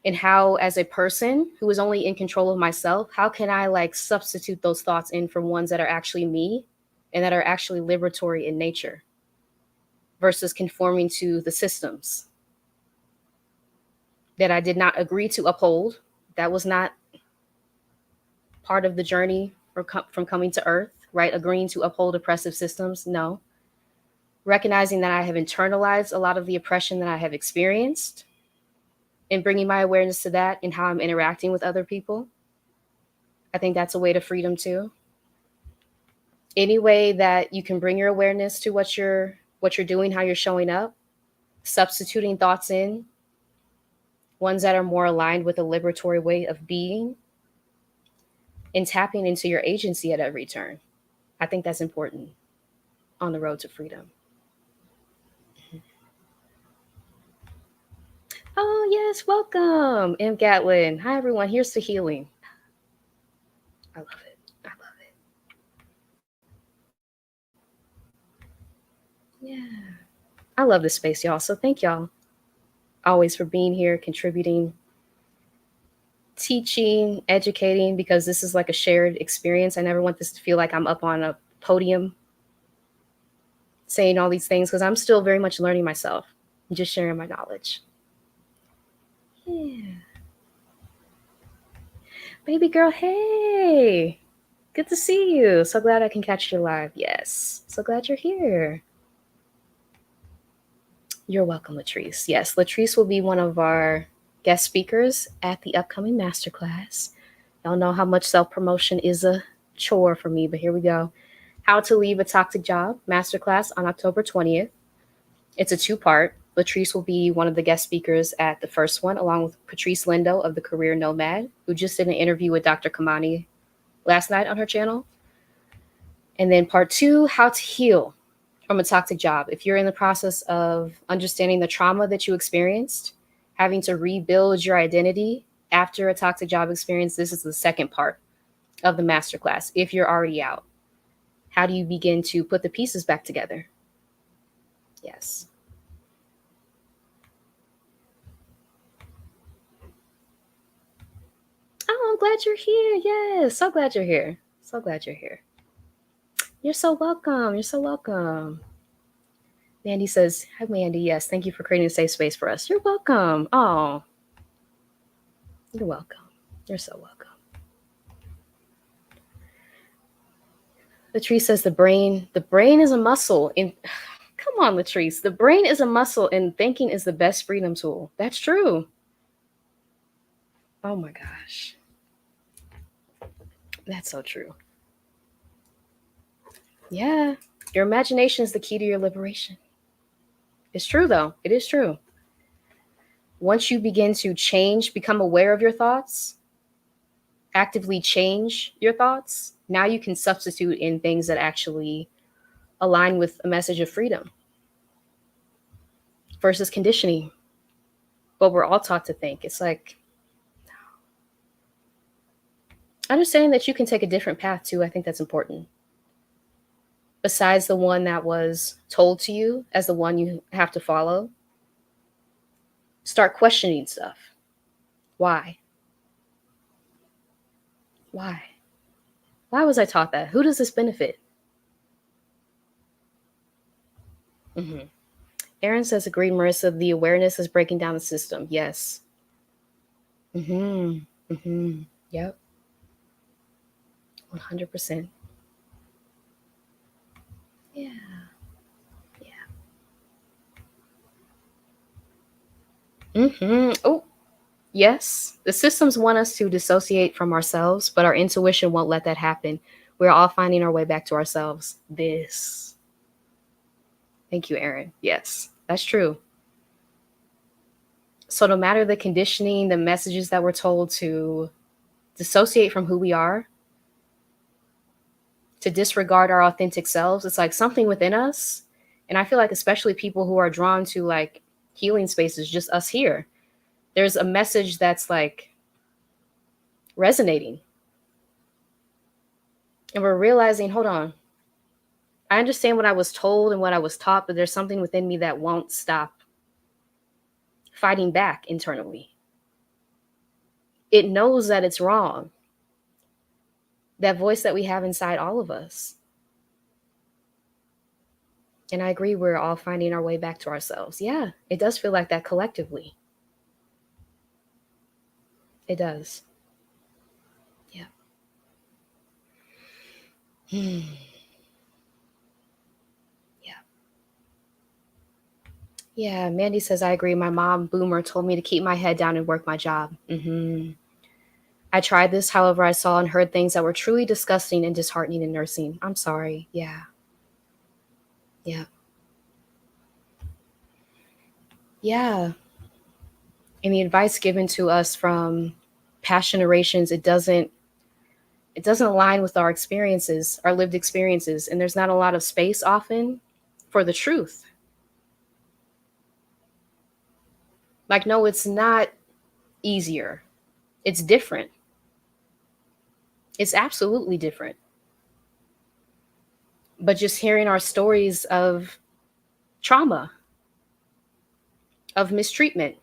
And how, as a person who is only in control of myself, how can I like substitute those thoughts in for ones that are actually me and that are actually liberatory in nature versus conforming to the systems that I did not agree to uphold? That was not part of the journey from coming to Earth, right? Agreeing to uphold oppressive systems. No. Recognizing that I have internalized a lot of the oppression that I have experienced and bringing my awareness to that and how I'm interacting with other people. I think that's a way to freedom too. Any way that you can bring your awareness to what you're doing, how you're showing up, substituting thoughts in, ones that are more aligned with a liberatory way of being, and tapping into your agency at every turn. I think that's important on the road to freedom. Oh, yes, welcome, M. Gatlin. Hi, everyone. Here's to healing. I love it. I love it. Yeah. I love this space, y'all. So thank y'all always for being here, contributing, teaching, educating, because this is like a shared experience. I never want this to feel like I'm up on a podium saying all these things because I'm still very much learning myself and just sharing my knowledge. Yeah. Baby girl, hey. Good to see you. So glad I can catch you live. Yes. So glad you're here. You're welcome, Latrice. Yes, Latrice will be one of our guest speakers at the upcoming masterclass. Y'all know how much self-promotion is a chore for me, but here we go. How to Leave a Toxic Job Masterclass on October 20th. It's a two-part. Latrice will be one of the guest speakers at the first one, along with Patrice Lindo of the Career Nomad, who just did an interview with Dr. Kamani last night on her channel. And then part two, how to heal from a toxic job. If you're in the process of understanding the trauma that you experienced, having to rebuild your identity after a toxic job experience, this is the second part of the masterclass. If you're already out, how do you begin to put the pieces back together? Yes. Oh, I'm glad you're here. Yes, so glad you're here. So glad you're here. You're so welcome. You're so welcome. Mandy says, hi, Mandy. Yes, thank you for creating a safe space for us. You're welcome. Oh, you're welcome. You're so welcome. Latrice says the brain is a muscle. Come on, Latrice. The brain is a muscle and thinking is the best freedom tool. That's true. Oh my gosh. That's so true. Yeah. Your imagination is the key to your liberation. It's true, though. It is true. Once you begin to change, become aware of your thoughts, actively change your thoughts, now you can substitute in things that actually align with a message of freedom versus conditioning. But we're all taught to think. It's like, understanding that you can take a different path too, I think that's important. Besides the one that was told to you as the one you have to follow, start questioning stuff. Why? Why? Why was I taught that? Who does this benefit? Mm-hmm. Aaron says, agreed, Marissa. The awareness is breaking down the system. Yes. Mm-hmm. Mm-hmm. Yep. 100%. Yeah. Yeah. Mm-hmm. Oh, yes. The systems want us to dissociate from ourselves, but our intuition won't let that happen. We're all finding our way back to ourselves. This. Thank you, Aaron. Yes, that's true. So no matter the conditioning, the messages that we're told to dissociate from who we are, to disregard our authentic selves, it's like something within us. And I feel like especially people who are drawn to like healing spaces, just us here, there's a message that's like resonating. And we're realizing, hold on, I understand what I was told and what I was taught, but there's something within me that won't stop fighting back internally. It knows that it's wrong. That voice that we have inside all of us. And I agree, we're all finding our way back to ourselves. Yeah, it does feel like that collectively. It does. Yeah. Yeah. Yeah, Mandy says, I agree. My mom, Boomer, told me to keep my head down and work my job. Mm-hmm. I tried this, however, I saw and heard things that were truly disgusting and disheartening in nursing. I'm sorry. Yeah. Yeah. Yeah. And the advice given to us from past generations, it doesn't align with our experiences, our lived experiences. And there's not a lot of space often for the truth. Like, no, it's not easier. It's different. It's absolutely different. But just hearing our stories of trauma, of mistreatment,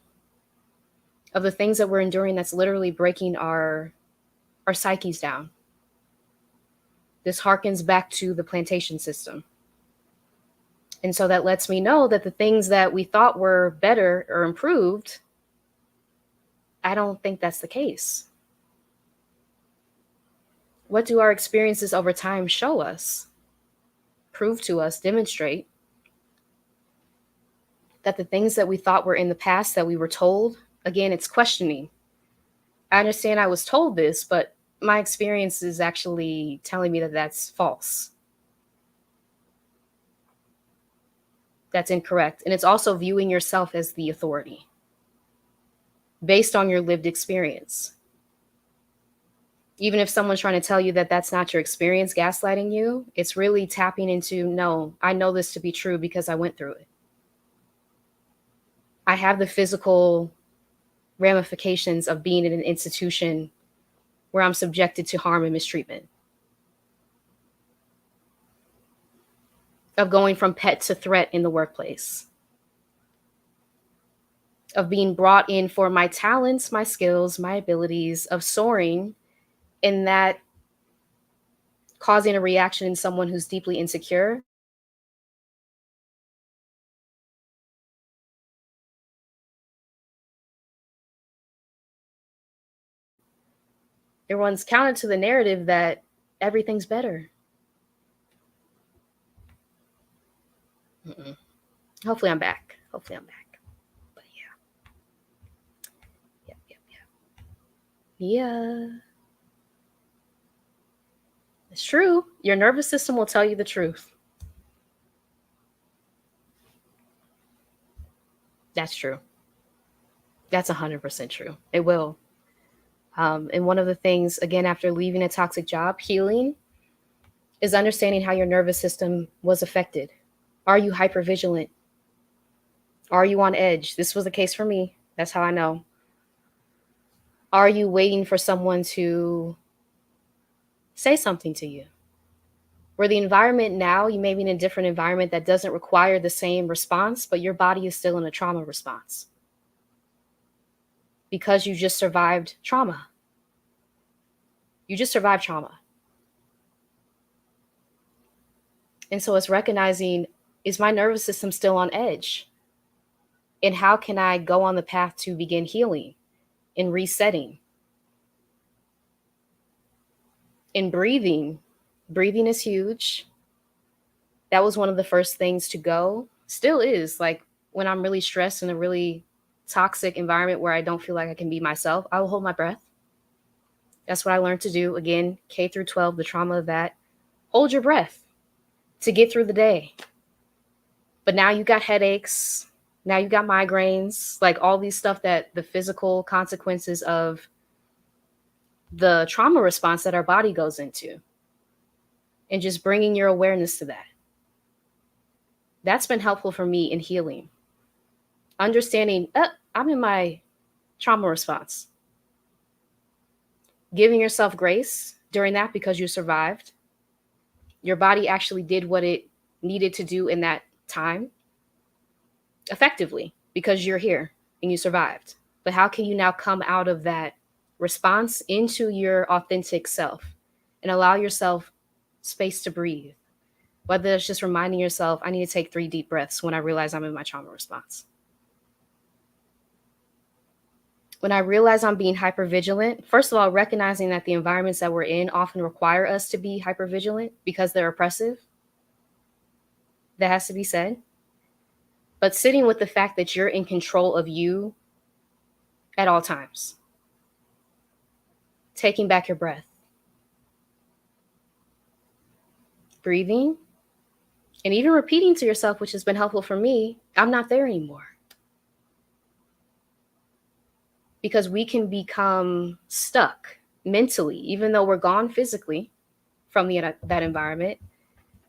of the things that we're enduring that's literally breaking our psyches down. This harkens back to the plantation system. And so that lets me know that the things that we thought were better or improved, I don't think that's the case. What do our experiences over time show us, prove to us, demonstrate that the things that we thought were in the past that we were told, again, it's questioning. I understand I was told this, but my experience is actually telling me that that's false. That's incorrect. And it's also viewing yourself as the authority based on your lived experience. Even if someone's trying to tell you that that's not your experience, gaslighting you, it's really tapping into, no, I know this to be true because I went through it. I have the physical ramifications of being in an institution where I'm subjected to harm and mistreatment, of going from pet to threat in the workplace, of being brought in for my talents, my skills, my abilities, of soaring, and that causing a reaction in someone who's deeply insecure. It runs counter to the narrative that everything's better. Mm-mm. Hopefully I'm back. But yeah. It's true. Your nervous system will tell you the truth. That's true. That's 100% true. It will. And one of the things, again, after leaving a toxic job, healing is understanding how your nervous system was affected. Are you hypervigilant? Are you on edge? This was the case for me. That's how I know. Are you waiting for someone to say something to you? Where the environment now, you may be in a different environment that doesn't require the same response, but your body is still in a trauma response because you just survived trauma. You just survived trauma. And so it's recognizing, is my nervous system still on edge? And how can I go on the path to begin healing and resetting? And breathing. Breathing is huge. That was one of the first things to go. Still is. Like when I'm really stressed in a really toxic environment where I don't feel like I can be myself, I will hold my breath. That's what I learned to do. Again, K through 12, the trauma of that. Hold your breath to get through the day. But now you got headaches. Now you got migraines, like all these stuff that the physical consequences of the trauma response that our body goes into. And just bringing your awareness to that. That's been helpful for me in healing. Understanding, I'm in my trauma response. Giving yourself grace during that because you survived. Your body actually did what it needed to do in that time effectively because you're here and you survived. But how can you now come out of that response into your authentic self and allow yourself space to breathe? Whether it's just reminding yourself, I need to take 3 deep breaths when I realize I'm in my trauma response. When I realize I'm being hypervigilant, first of all, recognizing that the environments that we're in often require us to be hypervigilant because they're oppressive. That has to be said. But sitting with the fact that you're in control of you at all times. Taking back your breath. Breathing. And even repeating to yourself, which has been helpful for me, I'm not there anymore. Because we can become stuck mentally, even though we're gone physically from that environment,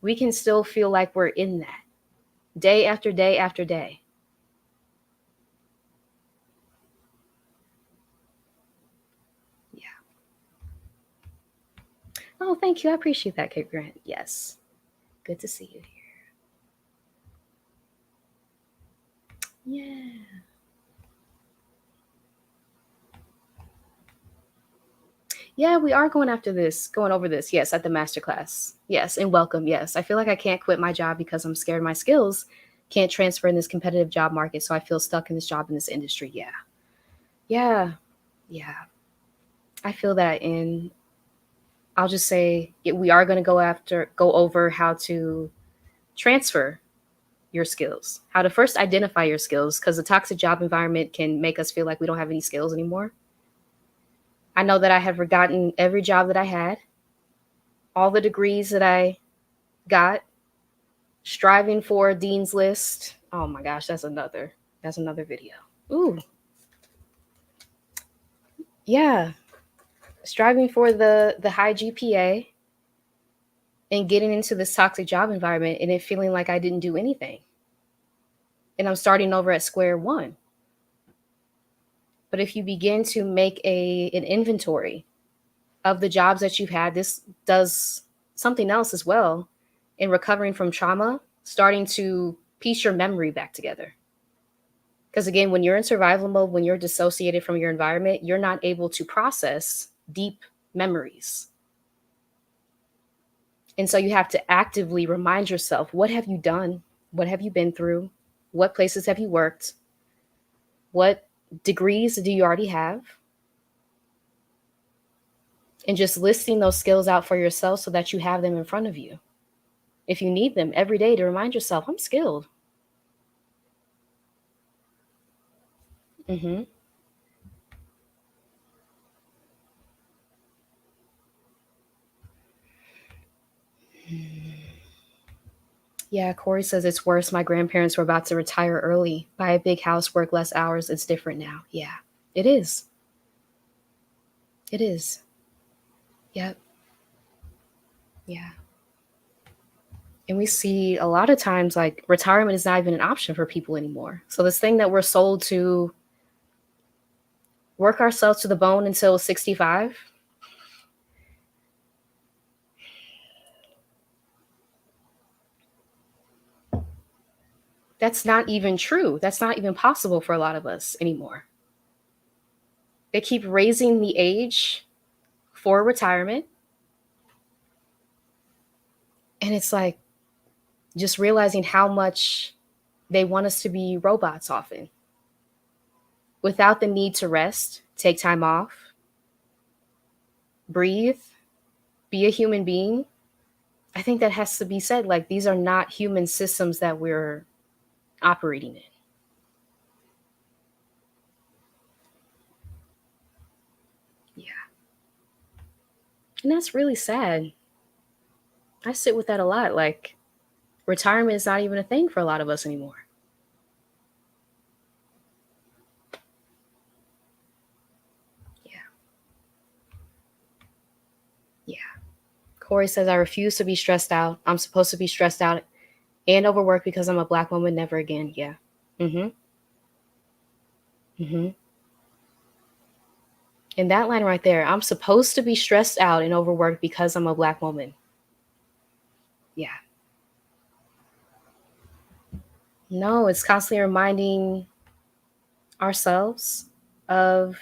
we can still feel like we're in that day after day after day. Yeah. Oh, thank you. I appreciate that, Kate Grant. Yes. Good to see you here. Yeah. Yeah, we are going over this. Yes, at the masterclass. Yes, and welcome. Yes, I feel like I can't quit my job because I'm scared my skills can't transfer in this competitive job market. So I feel stuck in this job in this industry. Yeah. Yeah. Yeah. I feel that in I'll just say we are going to go over how to transfer your skills, how to first identify your skills, because the toxic job environment can make us feel like we don't have any skills anymore. I know that I have forgotten every job that I had, all the degrees that I got, striving for a dean's list. Oh my gosh, that's another video. Ooh, yeah, striving for the high GPA and getting into this toxic job environment and it feeling like I didn't do anything. And I'm starting over at square one. But if you begin to make an inventory of the jobs that you've had, this does something else as well in recovering from trauma, starting to piece your memory back together. Because again, when you're in survival mode, when you're dissociated from your environment, you're not able to process deep memories. And so you have to actively remind yourself, what have you done? What have you been through? What places have you worked? What degrees do you already have? And just listing those skills out for yourself so that you have them in front of you. If you need them every day to remind yourself, I'm skilled. Mm-hmm. Yeah, Corey says it's worse. My grandparents were about to retire early, buy a big house, work less hours. It's different now. Yeah, it is. It is. Yep. Yeah. And we see a lot of times like retirement is not even an option for people anymore. So this thing that we're sold to work ourselves to the bone until 65, that's not even true. That's not even possible for a lot of us anymore. They keep raising the age for retirement. And it's like just realizing how much they want us to be robots often without the need to rest, take time off, breathe, be a human being. I think that has to be said. Like, these are not human systems that we're operating in. Yeah. And that's really sad. I sit with that a lot. Like, retirement is not even a thing for a lot of us anymore. Yeah. Yeah. Corey says, I refuse to be stressed out. I'm supposed to be stressed out and overworked because I'm a Black woman. Never again. Yeah. Mm-hmm. Mm-hmm. And that line right there, I'm supposed to be stressed out and overworked because I'm a Black woman. Yeah. No, it's constantly reminding ourselves of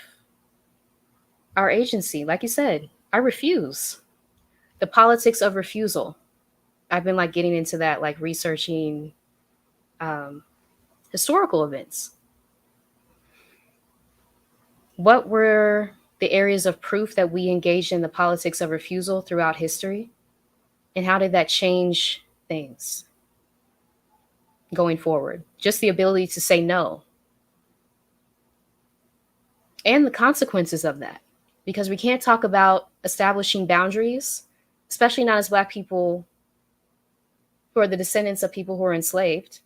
our agency. Like you said, I refuse. The politics of refusal. I've been like getting into that, like researching um, historical events. What were the areas of proof that we engaged in the politics of refusal throughout history? And how did that change things going forward? Just the ability to say no and the consequences of that. Because we can't talk about establishing boundaries, especially not as Black people who are the descendants of people who were enslaved.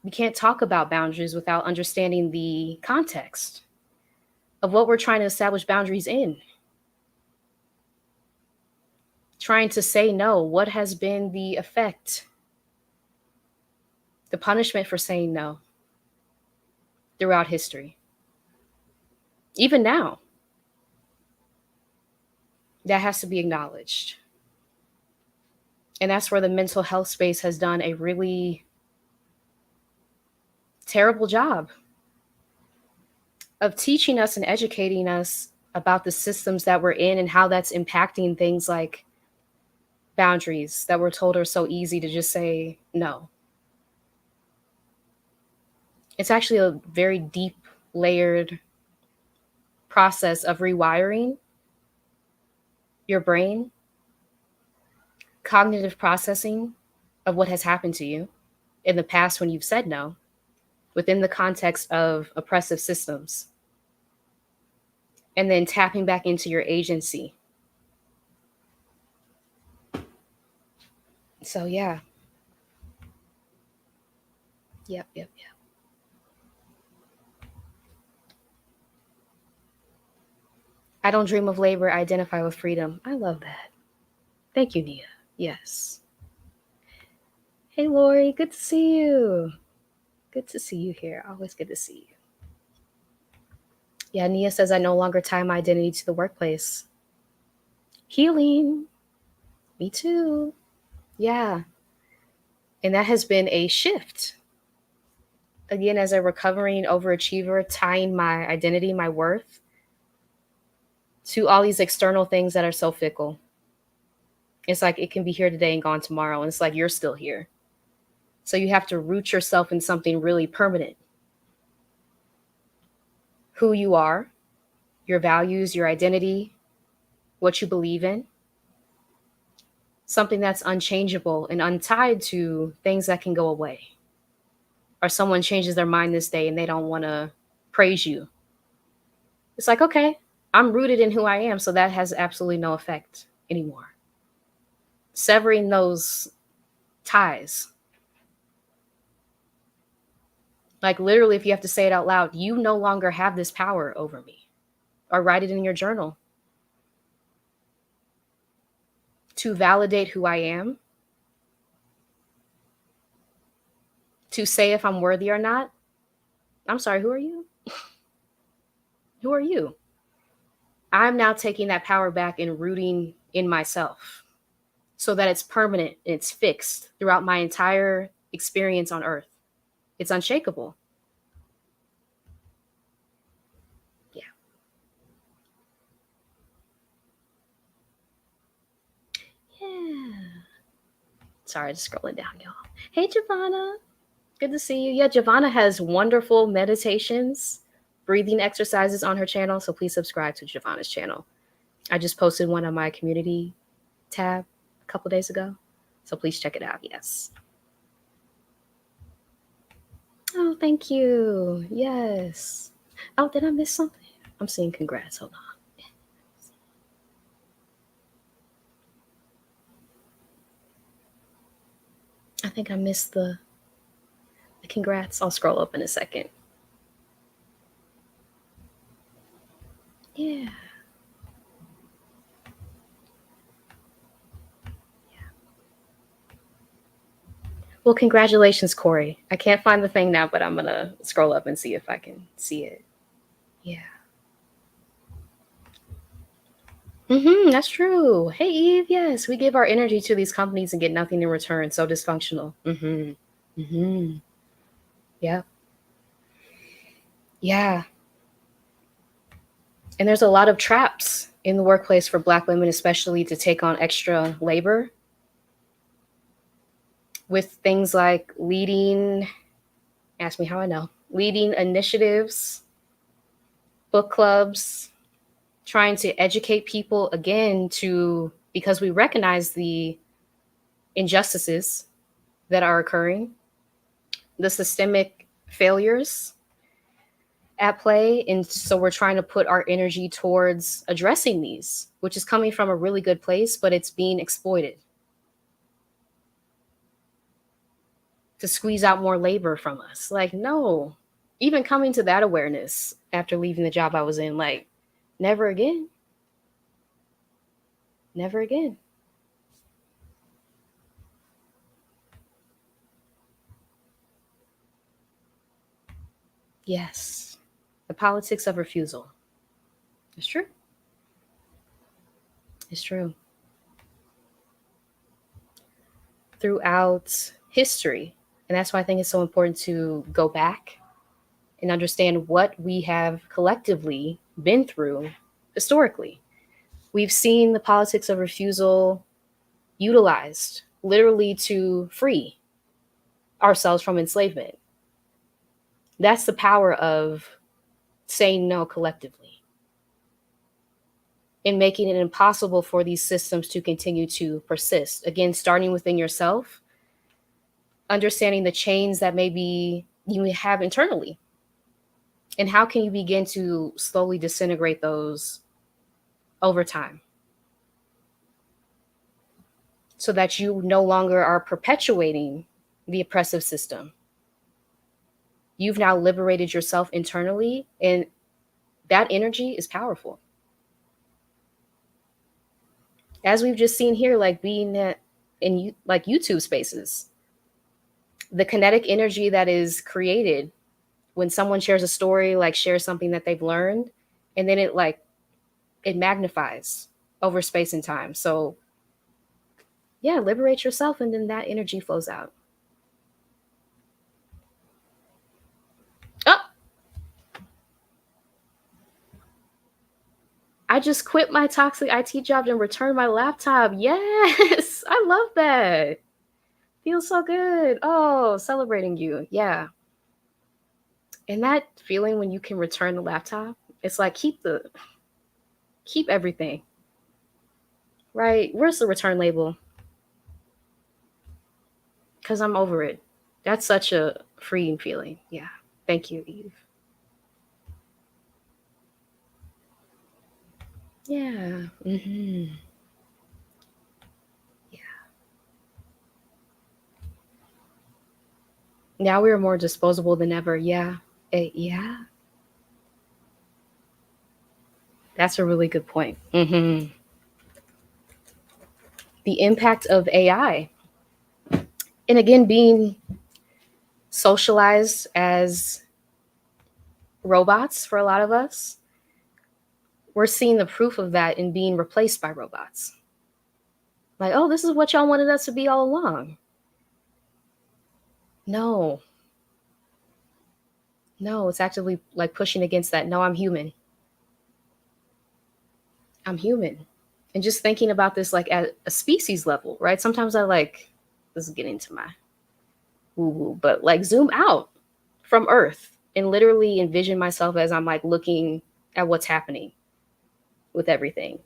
We can't talk about boundaries without understanding the context of what we're trying to establish boundaries in. Trying to say no, what has been the effect, the punishment for saying no throughout history? Even now, that has to be acknowledged. And that's where the mental health space has done a really terrible job of teaching us and educating us about the systems that we're in and how that's impacting things like boundaries that we're told are so easy to just say no. It's actually a very deep, layered process of rewiring your brain, cognitive processing of what has happened to you in the past when you've said no within the context of oppressive systems, and then tapping back into your agency. So, yeah. Yep. I don't dream of labor, I identify with freedom. I love that. Thank you, Nia. Yes. Hey, Lori, good to see you. Good to see you here. Always good to see you. Yeah, Nia says, I no longer tie my identity to the workplace. Healing. Me too. Yeah. And that has been a shift. Again, as a recovering overachiever, tying my identity, my worth to all these external things that are so fickle. It's like it can be here today and gone tomorrow. And it's like you're still here. So you have to root yourself in something really permanent. Who you are, your values, your identity, what you believe in. Something that's unchangeable and untied to things that can go away. Or someone changes their mind this day and they don't want to praise you. It's like, okay, I'm rooted in who I am, so that has absolutely no effect anymore. Severing those ties. Like literally, if you have to say it out loud, you no longer have this power over me. Or write it in your journal. To validate who I am. To say if I'm worthy or not. I'm sorry, who are you? Who are you? I'm now taking that power back and rooting in myself so that it's permanent, it's fixed throughout my entire experience on earth. It's unshakable. Yeah. Yeah. Sorry, just scrolling down, y'all. Hey, Giovanna. Good to see you. Yeah, Giovanna has wonderful meditations, breathing exercises on her channel. So please subscribe to Giovanna's channel. I just posted one on my community tab a couple days ago. So please check it out. Yes. Oh, thank you. Yes. Oh, did I miss something? I'm seeing congrats. Hold on. I think I missed the congrats. I'll scroll up in a second. Yeah. Well, congratulations, Corey. I can't find the thing now, but I'm going to scroll up and see if I can see it. Yeah. That's true. Hey, Eve. Yes, we give our energy to these companies and get nothing in return. So dysfunctional. Yeah. Yeah. And there's a lot of traps in the workplace for Black women, especially to take on extra labor with things like leading, ask me how I know, leading initiatives, book clubs, trying to educate people again because we recognize the injustices that are occurring, the systemic failures at play. And so we're trying to put our energy towards addressing these, which is coming from a really good place, but it's being exploited to squeeze out more labor from us. Like, no, even coming to that awareness after leaving the job I was in, like, never again. Never again. Yes. The politics of refusal. It's true. It's true. Throughout history. And that's why I think it's so important to go back and understand what we have collectively been through historically. We've seen the politics of refusal utilized literally to free ourselves from enslavement. That's the power of saying no collectively. and making it impossible for these systems to continue to persist. Again, starting within yourself, understanding the chains that maybe you have internally, and how can you begin to slowly disintegrate those over time so that you no longer are perpetuating the oppressive system. You've now liberated yourself internally, and that energy is powerful. As we've just seen here, like being in like YouTube spaces, the kinetic energy that is created when someone shares a story, like shares something that they've learned, and then it magnifies over space and time. So yeah, liberate yourself, and then that energy flows out. Oh, I just quit my toxic IT job and returned my laptop. Yes, I love that. Feels so good. Oh, celebrating you. Yeah. And that feeling when you can return the laptop, it's like keep everything. Right? Where's the return label? Cuz I'm over it. That's such a freeing feeling. Yeah. Thank you, Eve. Yeah. Mhm. Yeah. Now we're more disposable than ever. Yeah. Yeah. That's a really good point. The impact of AI. And again, being socialized as robots for a lot of us, we're seeing the proof of that in being replaced by robots. Like, oh, this is what y'all wanted us to be all along. No, no, it's actually like pushing against that. No, I'm human. I'm human. And just thinking about this like at a species level, right? Sometimes I like, this is getting to my woo woo, but like zoom out from Earth and literally envision myself as I'm like looking at what's happening with everything.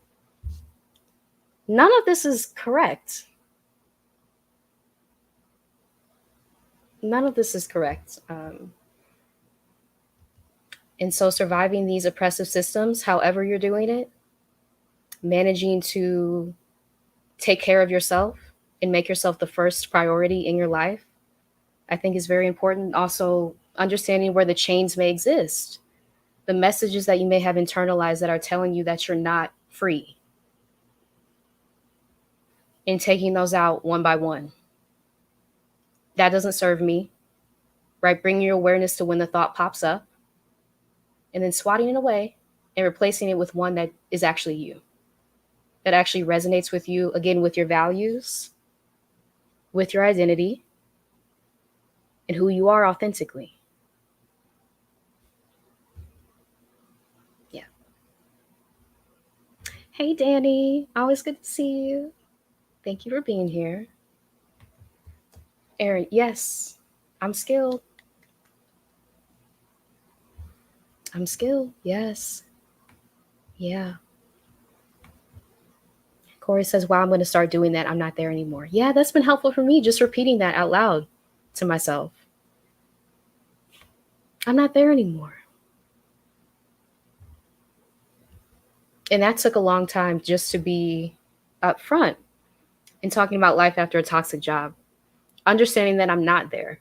None of this is correct. None of this is correct. And so surviving these oppressive systems, however you're doing it, managing to take care of yourself and make yourself the first priority in your life, I think is very important. Also, understanding where the chains may exist, the messages that you may have internalized that are telling you that you're not free, and taking those out one by one. That doesn't serve me, right? Bringing your awareness to when the thought pops up and then swatting it away and replacing it with one that is actually you, that actually resonates with you, again, with your values, with your identity, and who you are authentically. Yeah. Hey, Danny. Always good to see you. Thank you for being here. Erin, yes, I'm skilled. I'm skilled. Yes. Yeah. Corey says, wow, I'm going to start doing that. I'm not there anymore. Yeah, that's been helpful for me, just repeating that out loud to myself. I'm not there anymore. And that took a long time just to be upfront in talking about life after a toxic job, understanding that I'm not there.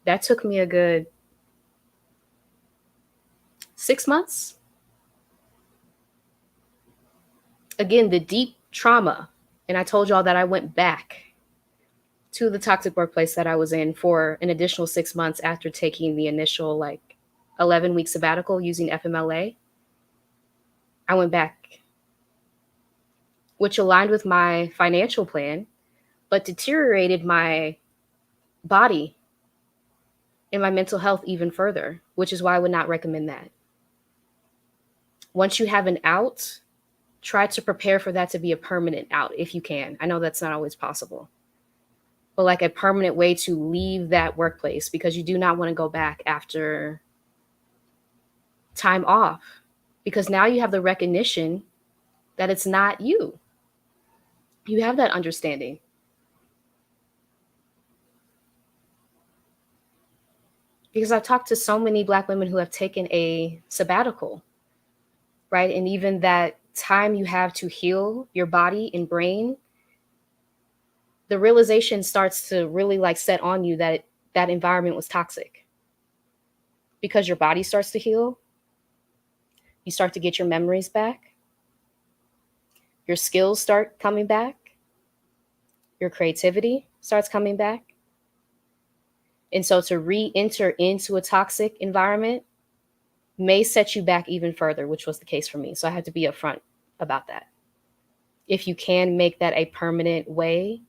That took me a good 6 months. Again, the deep trauma. And I told y'all that I went back to the toxic workplace that I was in for an additional 6 months after taking the initial 11-week sabbatical using FMLA. I went back, which aligned with my financial plan, but deteriorated my body and my mental health even further, which is why I would not recommend that. Once you have an out, try to prepare for that to be a permanent out if you can. I know that's not always possible, but like a permanent way to leave that workplace, because you do not want to go back after time off, because now you have the recognition that it's not you. You have that understanding. Because I've talked to so many Black women who have taken a sabbatical, right? And even that time you have to heal your body and brain, the realization starts to really like set on you that that environment was toxic. Because your body starts to heal, you start to get your memories back, your skills start coming back, your creativity starts coming back. And so to re-enter into a toxic environment may set you back even further, which was the case for me. So I have to be upfront about that. If you can make that a permanent way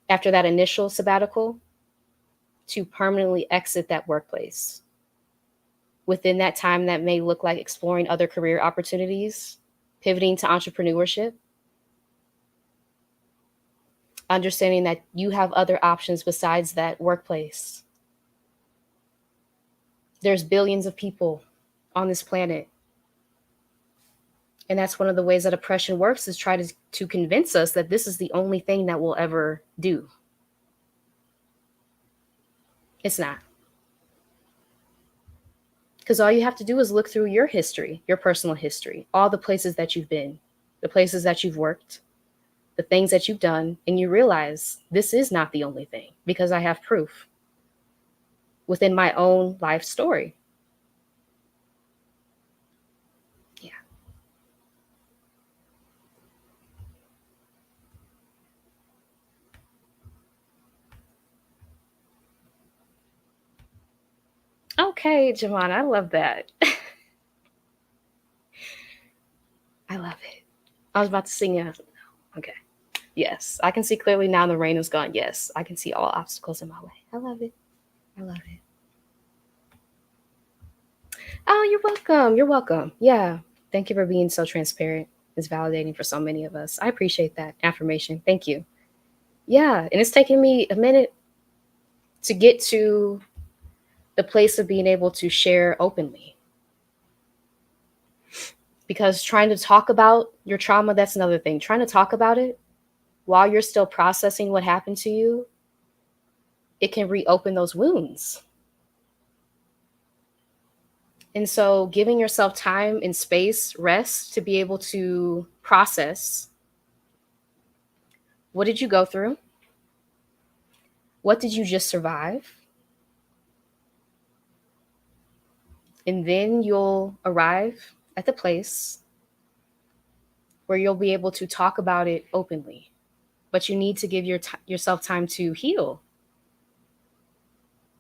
after that initial sabbatical to permanently exit that workplace. Within that time, that may look like exploring other career opportunities, pivoting to entrepreneurship, understanding that you have other options besides that workplace. There's billions of people on this planet. And that's one of the ways that oppression works, is try to convince us that this is the only thing that we'll ever do. It's not. Because all you have to do is look through your history, your personal history, all the places that you've been, the places that you've worked, the things that you've done, and you realize this is not the only thing, because I have proof within my own life story. Yeah. Okay, Jamana, I love that. I love it. I was about to sing it. Okay. Yes, I can see clearly now the rain is gone. Yes, I can see all obstacles in my way. I love it. I love it. Oh, you're welcome. You're welcome. Yeah. Thank you for being so transparent. It's validating for so many of us. I appreciate that affirmation. Thank you. Yeah. And it's taken me a minute to get to the place of being able to share openly. Because trying to talk about your trauma, that's another thing. Trying to talk about it while you're still processing what happened to you, it can reopen those wounds. And so giving yourself time and space, rest, to be able to process, what did you go through? What did you just survive? And then you'll arrive at the place where you'll be able to talk about it openly. But you need to give yourself time to heal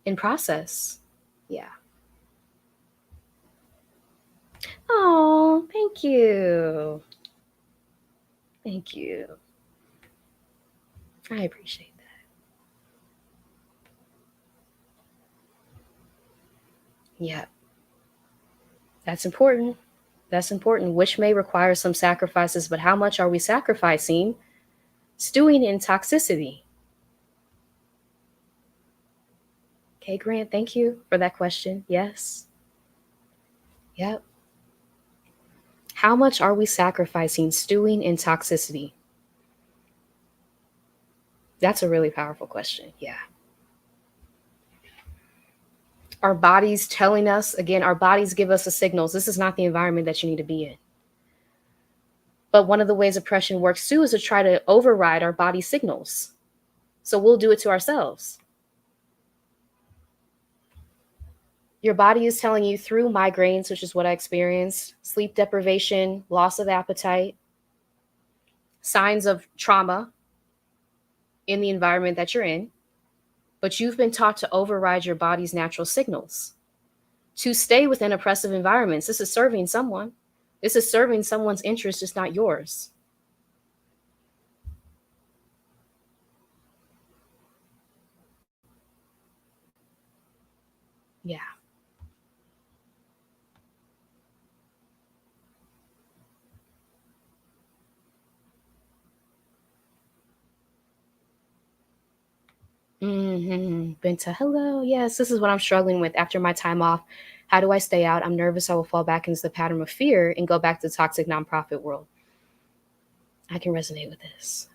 and process. Yeah. Oh, thank you. Thank you. I appreciate that. Yeah. That's important. That's important, which may require some sacrifices, but how much are we sacrificing? Stewing in toxicity. Okay, Grant, thank you for that question. Yes. Yep. How much are we sacrificing stewing in toxicity? That's a really powerful question. Yeah. Our bodies telling us, again, our bodies give us the signals. This is not the environment that you need to be in. But one of the ways oppression works too is to try to override our body signals. So we'll do it to ourselves. Your body is telling you through migraines, which is what I experienced, sleep deprivation, loss of appetite, signs of trauma in the environment that you're in. But you've been taught to override your body's natural signals, to stay within oppressive environments. This is serving someone. This is serving someone's interest, just not yours. Yeah. Benta, hello. Yes, this is what I'm struggling with after my time off. How do I stay out? I'm nervous I will fall back into the pattern of fear and go back to the toxic nonprofit world. I can resonate with this.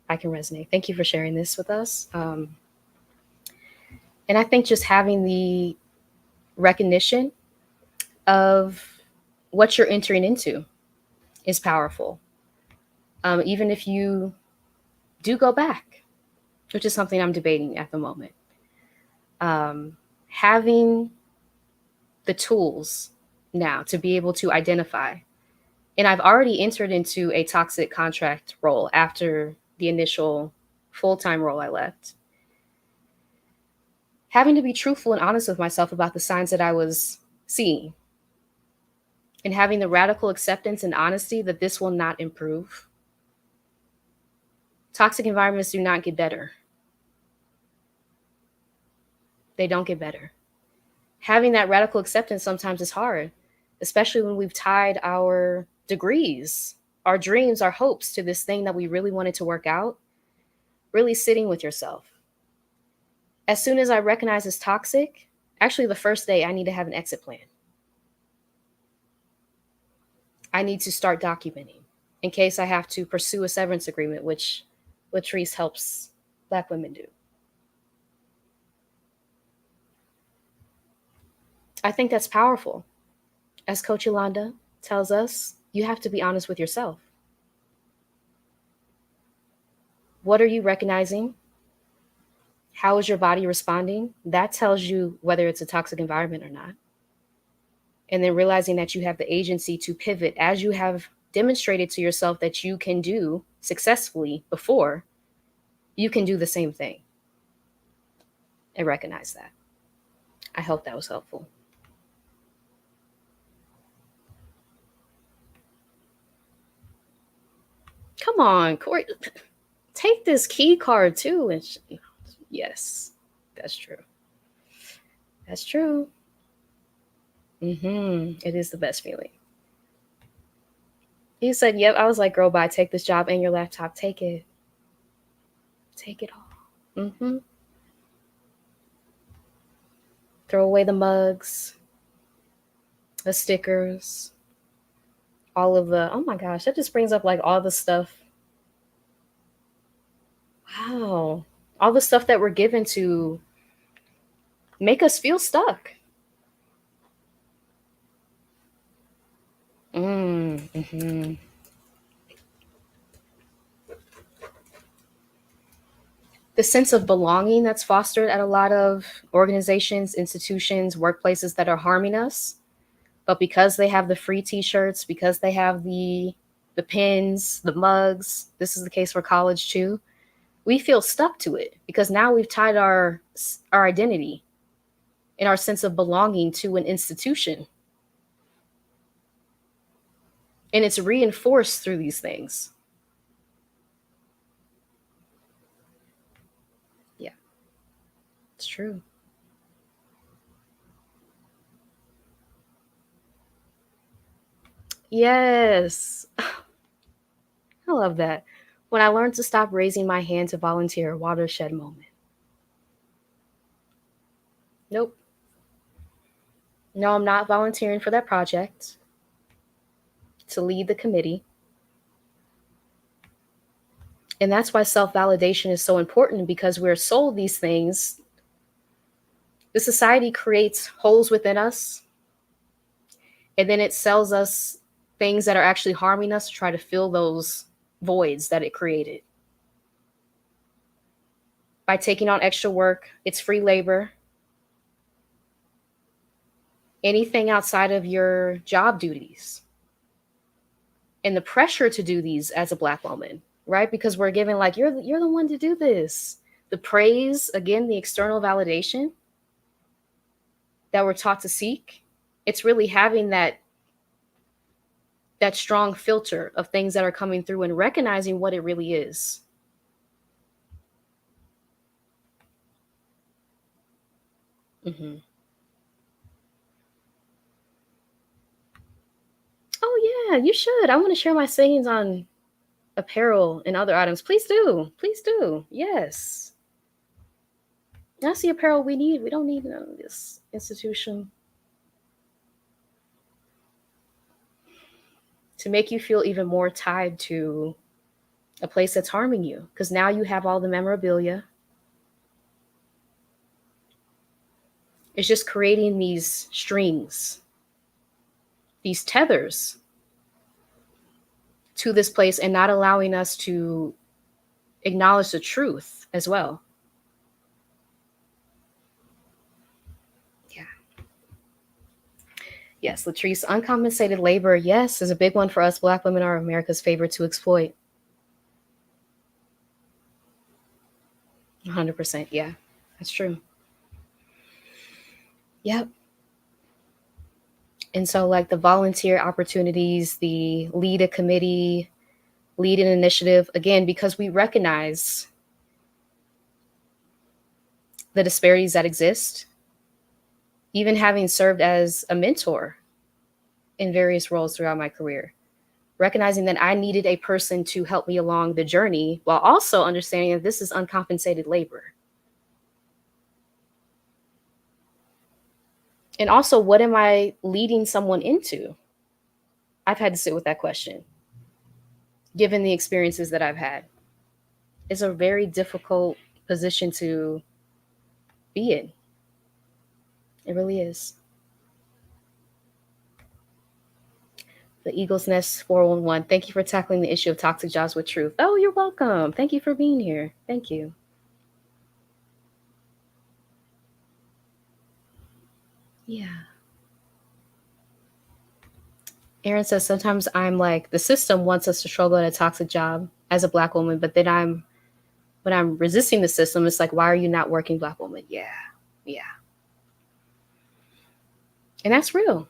I can resonate. Thank you for sharing this with us. And I think just having the recognition of what you're entering into is powerful. Even if you do go back, which is something I'm debating at the moment. Having the tools now to be able to identify, and I've already entered into a toxic contract role after the initial full-time role I left. Having to be truthful and honest with myself about the signs that I was seeing, and having the radical acceptance and honesty that this will not improve. Toxic environments do not get better. They don't get better. Having that radical acceptance sometimes is hard, especially when we've tied our degrees, our dreams, our hopes to this thing that we really wanted to work out. Really sitting with yourself. As soon as I recognize it's toxic, actually, the first day, I need to have an exit plan. I need to start documenting in case I have to pursue a severance agreement, which Latrice helps Black women do. I think that's powerful. As Coach Yolanda tells us, you have to be honest with yourself. What are you recognizing? How is your body responding? That tells you whether it's a toxic environment or not. And then realizing that you have the agency to pivot as you have demonstrated to yourself that you can do successfully before, you can do the same thing. And recognize that. I hope that was helpful. Come on, Corey, take this key card too. And yes, that's true. That's true. It is the best feeling. You said, yep. I was like, girl, bye. Take this job and your laptop. Take it. Take it all. Throw away the mugs, the stickers, all of the, oh my gosh, that just brings up like all the stuff. Wow. All the stuff that we're given to make us feel stuck. Mm-hmm. The sense of belonging that's fostered at a lot of organizations, institutions, workplaces that are harming us. But because they have the free t-shirts, because they have the pins, the mugs, this is the case for college too, we feel stuck to it because now we've tied our identity and our sense of belonging to an institution. And it's reinforced through these things. Yeah, it's true. Yes. I love that. When I learned to stop raising my hand to volunteer, watershed moment. Nope. No, I'm not volunteering for that project to lead the committee. And that's why self validation is so important because we're sold these things. The society creates holes within us, and then it sells us things that are actually harming us to try to fill those voids that it created. By taking on extra work, it's free labor. Anything outside of your job duties. And the pressure to do these as a Black woman, right? Because we're given like, you're the one to do this. The praise, again, the external validation that we're taught to seek. It's really having that strong filter of things that are coming through and recognizing what it really is. Mm-hmm. Oh yeah, you should. I want to share my sayings on apparel and other items. Please do. Please do. Yes. That's the apparel we need. We don't need none of this institution to make you feel even more tied to a place that's harming you, because now you have all the memorabilia. It's just creating these strings, these tethers to this place, and not allowing us to acknowledge the truth as well. Yeah. Yes, Latrice, uncompensated labor, yes, is a big one for us. Black women are America's favorite to exploit. 100%. Yeah, that's true. Yep. And so, like the volunteer opportunities, the lead a committee, lead an initiative, again, because we recognize the disparities that exist, even having served as a mentor in various roles throughout my career, recognizing that I needed a person to help me along the journey while also understanding that this is uncompensated labor. And also, what am I leading someone into? I've had to sit with that question, given the experiences that I've had. It's a very difficult position to be in. It really is. The Eagle's Nest 411. Thank you for tackling the issue of toxic jobs with truth. Oh, you're welcome. Thank you for being here. Thank you. Yeah. Aaron says sometimes I'm like, the system wants us to struggle at a toxic job as a Black woman, but then when I'm resisting the system, it's like, why are you not working, Black woman? Yeah. Yeah. And that's real.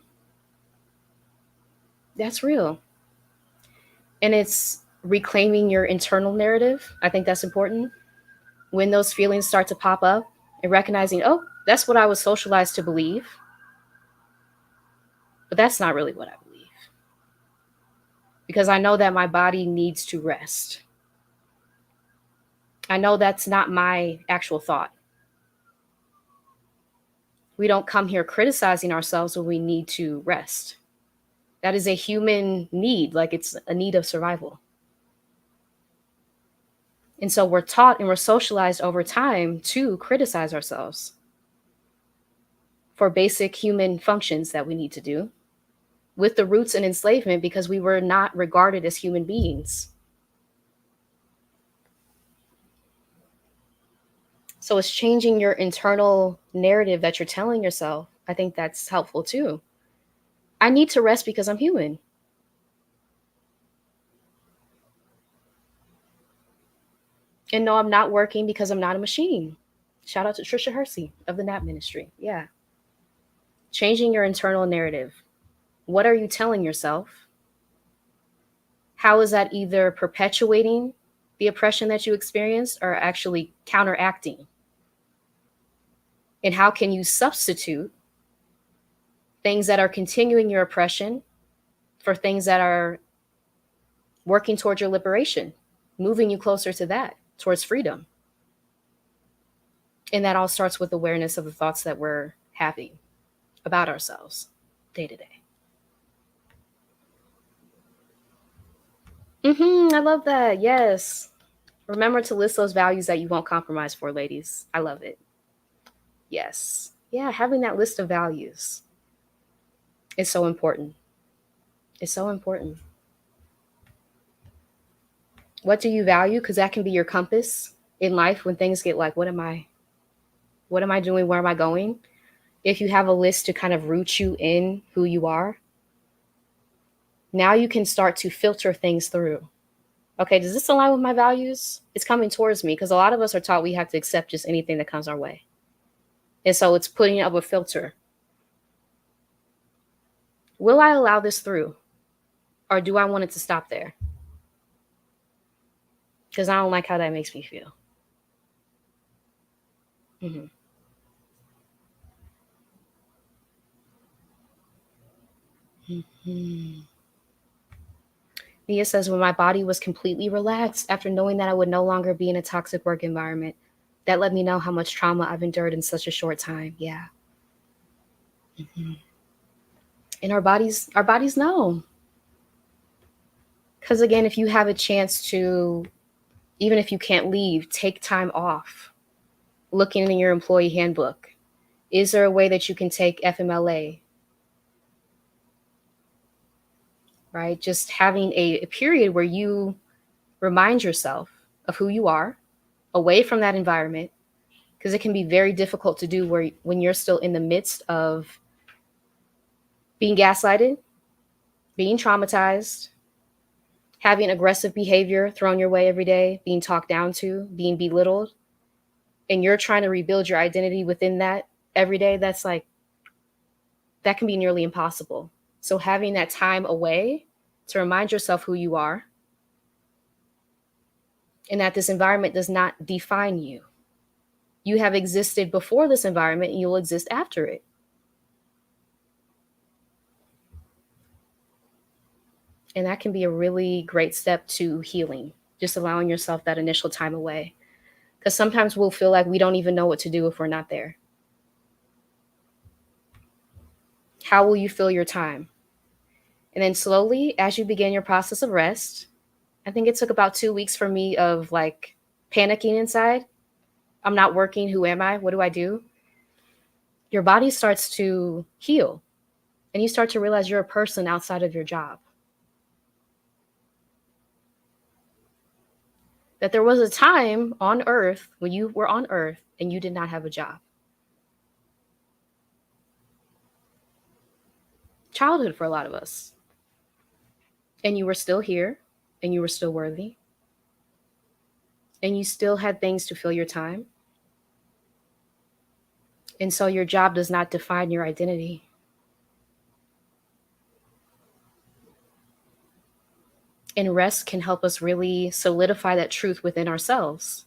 That's real. And it's reclaiming your internal narrative. I think that's important. When those feelings start to pop up and recognizing, oh, that's what I was socialized to believe, but that's not really what I believe. Because I know that my body needs to rest. I know that's not my actual thought. We don't come here criticizing ourselves when we need to rest. That is a human need, like it's a need of survival. And so we're taught and we're socialized over time to criticize ourselves for basic human functions that we need to do, with the roots in enslavement, because we were not regarded as human beings. So it's changing your internal narrative that you're telling yourself. I think that's helpful too. I need to rest because I'm human. And no, I'm not working because I'm not a machine. Shout out to Trisha Hersey of the Nap Ministry. Yeah. Changing your internal narrative. What are you telling yourself? How is that either perpetuating the oppression that you experienced or actually counteracting? And how can you substitute things that are continuing your oppression for things that are working towards your liberation, moving you closer to that, towards freedom? And that all starts with awareness of the thoughts that we're having about ourselves day to day. I love that. Yes. Remember to list those values that you won't compromise for, ladies. I love it. Yes. Yeah, having that list of values is so important. It's so important. What do you value? Because that can be your compass in life when things get like, what am I doing? Where am I going? If you have a list to kind of root you in who you are, now you can start to filter things through. Okay, does this align with my values? It's coming towards me, because a lot of us are taught we have to accept just anything that comes our way. And so it's putting up a filter. Will I allow this through? Or do I want it to stop there? Because I don't like how that makes me feel. Mm-hmm. Mm-hmm. Nia says, when my body was completely relaxed after knowing that I would no longer be in a toxic work environment, that let me know how much trauma I've endured in such a short time. Yeah. Mm-hmm. And our bodies know. Because again, if you have a chance to Even if you can't leave, take time off. Looking in your employee handbook. Is there a way that you can take FMLA? Right? Just having a period where you remind yourself of who you are away from that environment, because it can be very difficult to do when you're still in the midst of being gaslighted, being traumatized, having aggressive behavior thrown your way every day, being talked down to, being belittled, and you're trying to rebuild your identity within that every day. That's like, that can be nearly impossible. So having that time away to remind yourself who you are and that this environment does not define you. You have existed before this environment and you'll exist after it. And that can be a really great step to healing, just allowing yourself that initial time away. Because sometimes we'll feel like we don't even know what to do if we're not there. How will you fill your time? And then slowly, as you begin your process of rest, I think it took about 2 weeks for me of like panicking inside. I'm not working. Who am I? What do I do? Your body starts to heal and you start to realize you're a person outside of your job. That there was a time on earth when you were on earth and you did not have a job. Childhood for a lot of us. And you were still here and you were still worthy. And you still had things to fill your time. And so your job does not define your identity. And rest can help us really solidify that truth within ourselves.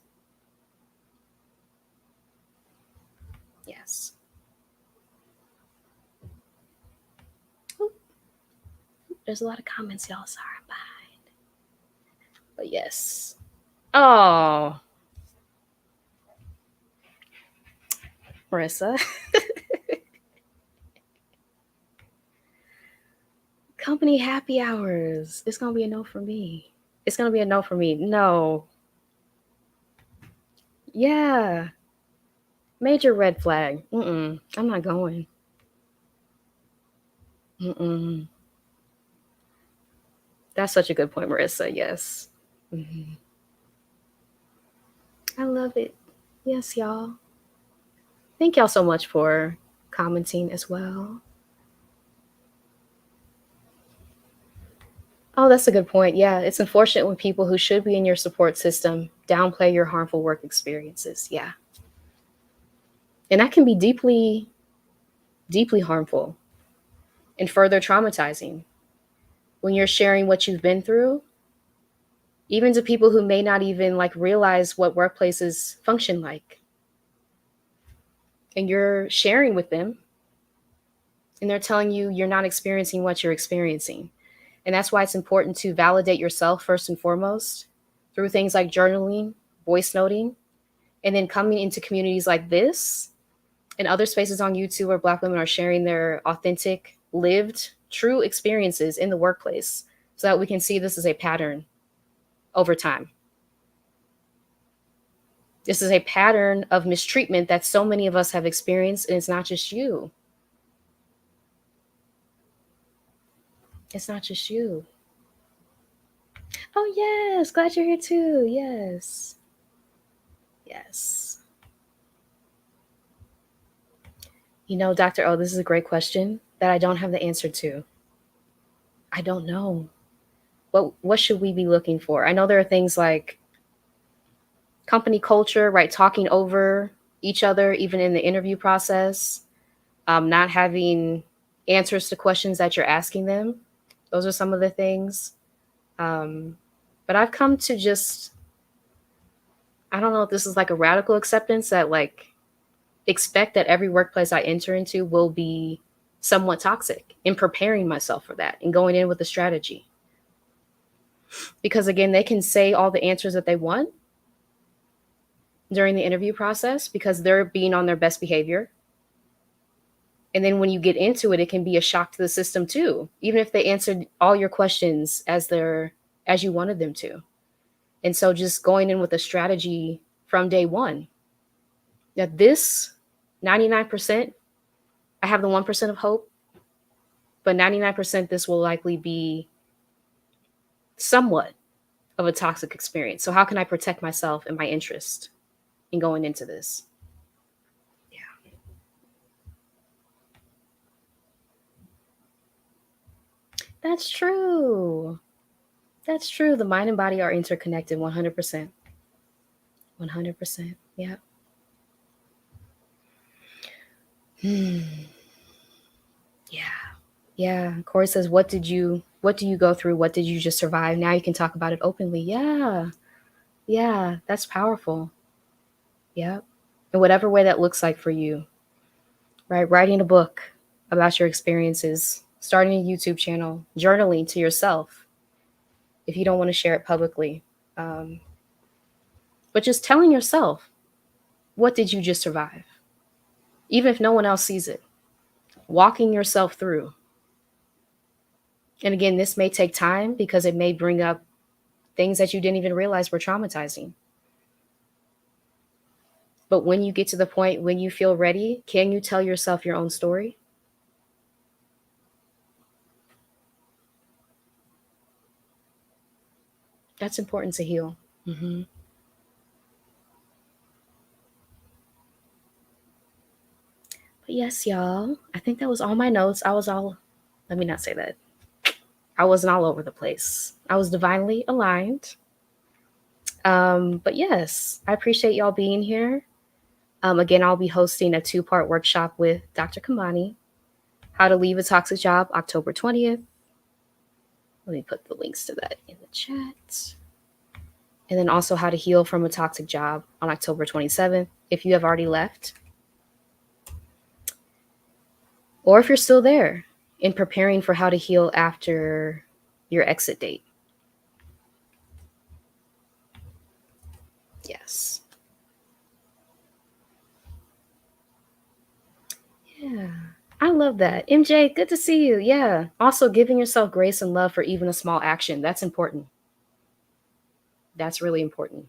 Yes. Ooh, there's a lot of comments, y'all. Sorry, I'm behind. But yes. Oh, Marissa. Company happy hours. It's going to be a no for me. It's going to be a no for me. No. Yeah. Major red flag. I'm not going. That's such a good point, Marissa. Yes. I love it. Yes, y'all. Thank y'all so much for commenting as well. Oh, that's a good point. Yeah, it's unfortunate when people who should be in your support system downplay your harmful work experiences. Yeah. And that can be deeply, deeply harmful and further traumatizing when you're sharing what you've been through, even to people who may not even like realize what workplaces function like. And you're sharing with them and they're telling you you're not experiencing what you're experiencing. And that's why it's important to validate yourself first and foremost through things like journaling, voice noting, and then coming into communities like this and other spaces on YouTube where Black women are sharing their authentic, lived, true experiences in the workplace so that we can see this as a pattern over time. This is a pattern of mistreatment that so many of us have experienced, and it's not just you. It's not just you. Oh, yes. Glad you're here too. Yes. Yes. You know, Dr. O, this is a great question that I don't have the answer to. I don't know. What should we be looking for? I know there are things like company culture, right? Talking over each other, even in the interview process, not having answers to questions that you're asking them. Those are some of the things. But I've come to just, I don't know if this is like a radical acceptance that like expect that every workplace I enter into will be somewhat toxic, and preparing myself for that and going in with a strategy. Because again, they can say all the answers that they want during the interview process because they're being on their best behavior. And then when you get into it, it can be a shock to the system too, even if they answered all your questions as you wanted them to. And so just going in with a strategy from day one that this 99%, I have the 1% of hope, but 99% this will likely be somewhat of a toxic experience. So how can I protect myself and my interest in going into this? Yeah. That's true. That's true. The mind and body are interconnected 100%. 100%. Yeah. Hmm. Yeah. Yeah. Corey says, what do you go through? What did you just survive? Now you can talk about it openly. Yeah. Yeah. That's powerful. Yeah. In whatever way that looks like for you, right? Writing a book about your experiences, starting a YouTube channel, journaling to yourself if you don't want to share it publicly. Um, but just telling yourself, what did you just survive? Even if no one else sees it, walking yourself through. And again, this may take time because it may bring up things that you didn't even realize were traumatizing. But when you get to the point when you feel ready, can you tell yourself your own story? That's important to heal. Hmm. But yes, y'all, I think that was all my notes. Let me not say that. I wasn't all over the place. I was divinely aligned. But yes, I appreciate y'all being here. Again, I'll be hosting a 2-part workshop with Dr. Kamani, How to Leave a Toxic Job, October 20th. Let me put the links to that in the chat. And then also How to Heal from a Toxic Job on October 27th, if you have already left. Or if you're still there in preparing for how to heal after your exit date. Yes. Yeah. I love that. MJ, good to see you. Yeah. Also, giving yourself grace and love for even a small action. That's important. That's really important.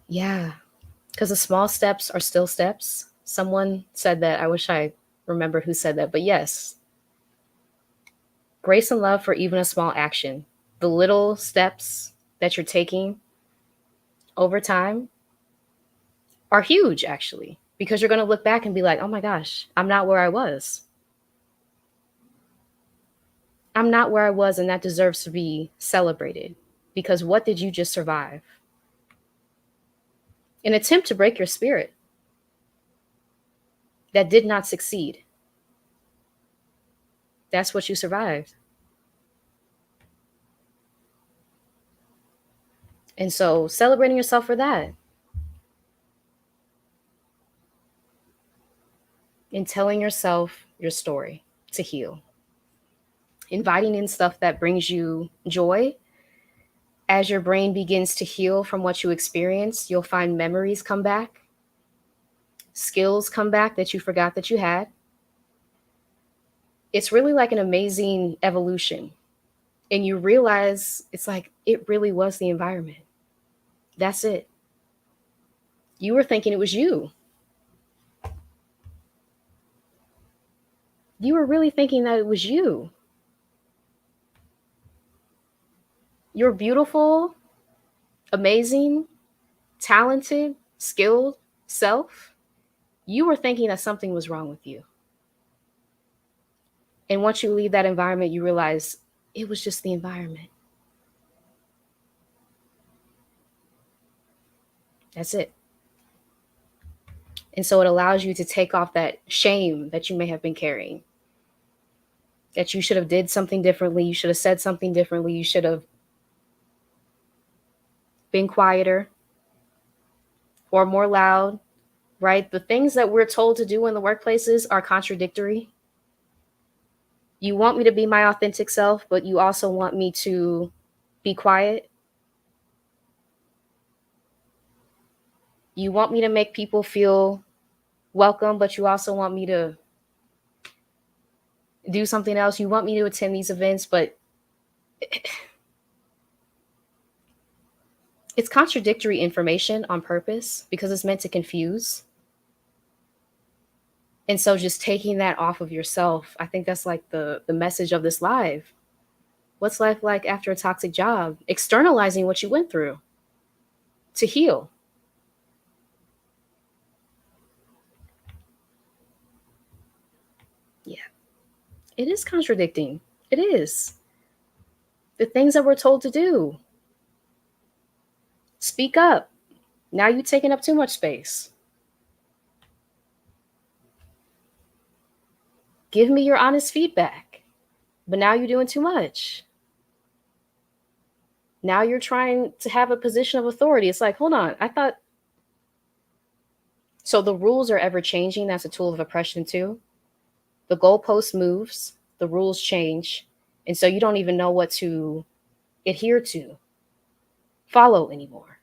Yeah. Because the small steps are still steps. Someone said that. I wish I remembered who said that. But yes, grace and love for even a small action. The little steps that you're taking over time are huge, actually, because you're going to look back and be like, oh my gosh, I'm not where I was. I'm not where I was, and that deserves to be celebrated. Because what did you just survive? An attempt to break your spirit that did not succeed. That's what you survived. And so celebrating yourself for that and telling yourself your story to heal. Inviting in stuff that brings you joy. As your brain begins to heal from what you experienced, you'll find memories come back, skills come back that you forgot that you had. It's really like an amazing evolution. And you realize it's like it really was the environment. That's it. You were thinking it was you. You were really thinking that it was you. You're beautiful, amazing, talented, skilled self. You were thinking that something was wrong with you. And once you leave that environment, you realize it was just the environment. That's it. And so it allows you to take off that shame that you may have been carrying. That you should have did something differently, you should have said something differently, you should have been quieter or more loud, right? The things that we're told to do in the workplaces are contradictory. You want me to be my authentic self, but you also want me to be quiet. You want me to make people feel welcome, but you also want me to do something else. You want me to attend these events, but It's contradictory information on purpose because it's meant to confuse. And so just taking that off of yourself, I think that's like the message of this live. What's life like after a toxic job? Externalizing what you went through to heal. Yeah, it is contradicting. It is. The things that we're told to do. Speak up. Now you're taking up too much space. Give me your honest feedback. But now you're doing too much. Now you're trying to have a position of authority. It's like, hold on, I thought. So the rules are ever changing. That's a tool of oppression too. The goalpost moves, the rules change. And so you don't even know what to adhere to, follow anymore.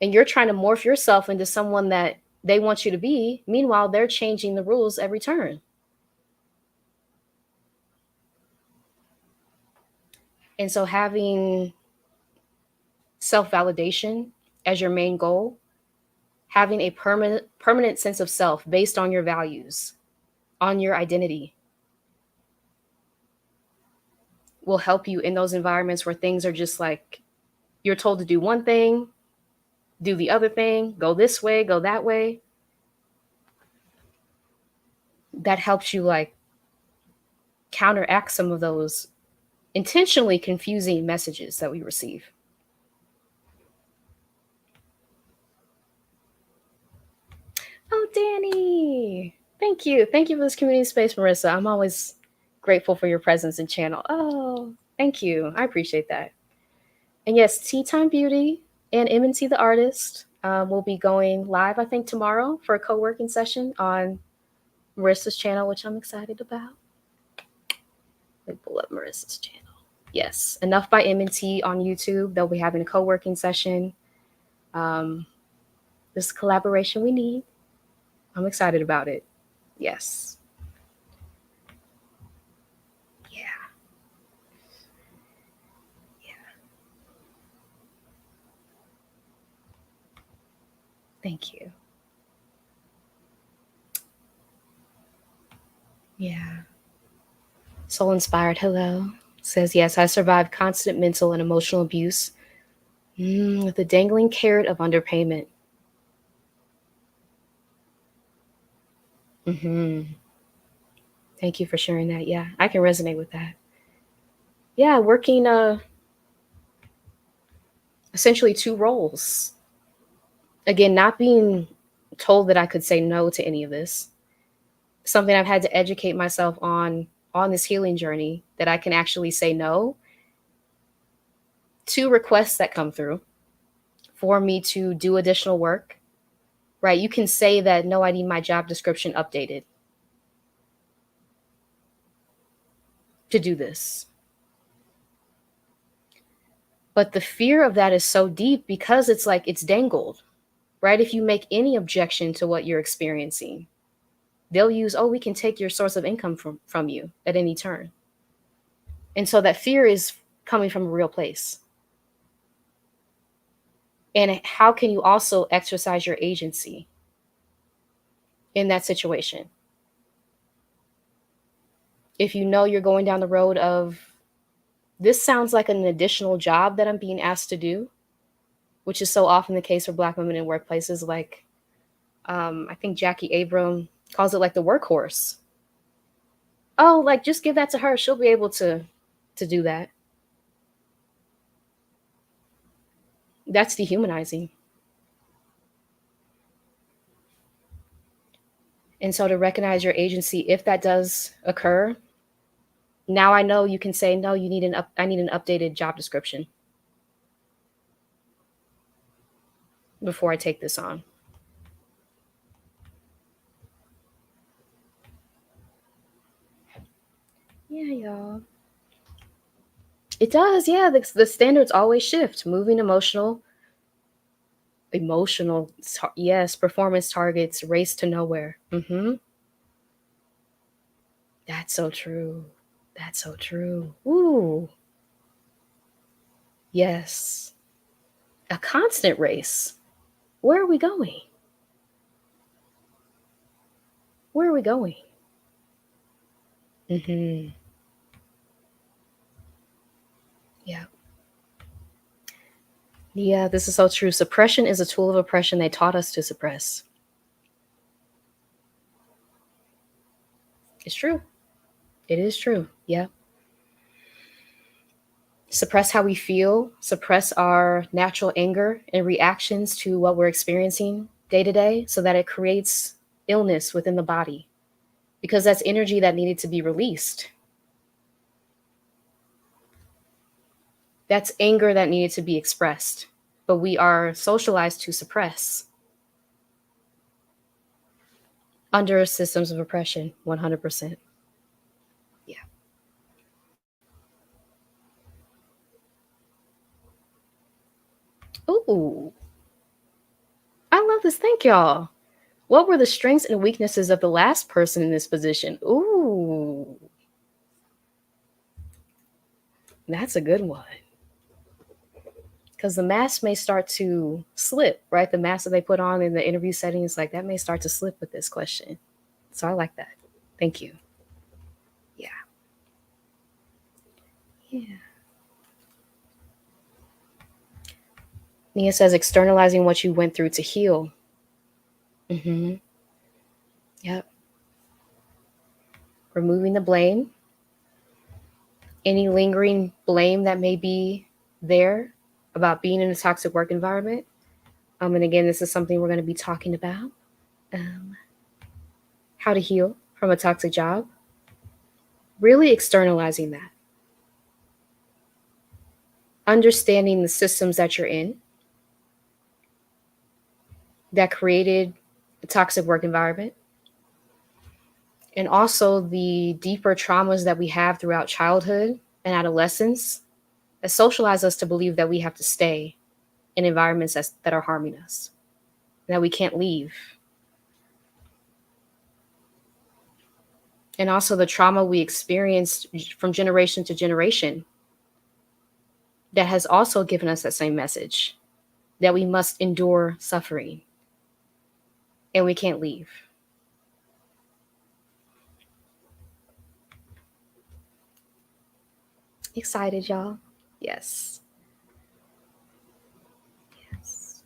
And you're trying to morph yourself into someone that they want you to be. Meanwhile, they're changing the rules every turn. And so having self validation as your main goal, having a permanent sense of self based on your values, on your identity, will help you in those environments where things are just like you're told to do one thing, do the other thing, go this way, go that way. That helps you like counteract some of those intentionally confusing messages that we receive. Oh, Danny. Thank you. Thank you for this community space, Marissa. I'm always grateful for your presence and channel. Oh, thank you. I appreciate that. And yes, Tea Time Beauty and M&T the Artist will be going live, I think, tomorrow for a co-working session on Marissa's channel, which I'm excited about. Let me pull up Marissa's channel. Yes, Enough by M&T on YouTube. They'll be having a co-working session. This is collaboration we need. I'm excited about it. Yes. Yeah. Yeah. Thank you. Yeah. Soul Inspired, hello. Says, yes, I survived constant mental and emotional abuse with the dangling carrot of underpayment. Thank you for sharing that. Yeah, I can resonate with that. Yeah, working essentially two roles. Again, not being told that I could say no to any of this. Something I've had to educate myself on this healing journey, that I can actually say no to requests that come through for me to do additional work. Right? You can say that, no, I need my job description updated to do this. But the fear of that is so deep because it's like it's dangled, right? If you make any objection to what you're experiencing, they'll use, oh, we can take your source of income from you at any turn. And so that fear is coming from a real place. And how can you also exercise your agency in that situation? If you know you're going down the road of, this sounds like an additional job that I'm being asked to do, which is so often the case for Black women in workplaces. Like, I think Jackie Abram calls it like the workhorse. Oh, like just give that to her. She'll be able to do that. That's dehumanizing. And so to recognize your agency, if that does occur, now I know you can say, no, you need I need an updated job description before I take this on. Yeah, y'all. It does, yeah. The standards always shift. Moving yes, performance targets, race to nowhere. That's so true. That's so true. Ooh. Yes. A constant race. Where are we going? Where are we going? Mm-hmm. Yeah. Yeah, this is so true. Suppression is a tool of oppression. They taught us to suppress. It's true. It is true. Yeah. Suppress how we feel, suppress our natural anger and reactions to what we're experiencing day to day so that it creates illness within the body because that's energy that needed to be released. That's anger that needed to be expressed, but we are socialized to suppress under systems of oppression, 100%. Yeah. Ooh, I love this. Thank y'all. What were the strengths and weaknesses of the last person in this position? Ooh, that's a good one. Because the mask may start to slip, right? The mask that they put on in the interview settings, like that may start to slip with this question. So I like that. Thank you. Yeah. Yeah. Nia says externalizing what you went through to heal. Mm-hmm. Yep. Removing the blame, any lingering blame that may be there about being in a toxic work environment. And again, this is something we're going to be talking about. Um, how to heal from a toxic job. Really externalizing that. Understanding the systems that you're in that created a toxic work environment. And also the deeper traumas that we have throughout childhood and adolescence that socialize us to believe that we have to stay in environments that are harming us, that we can't leave. And also the trauma we experienced from generation to generation that has also given us that same message that we must endure suffering and we can't leave. Excited, y'all? Yes. Yes.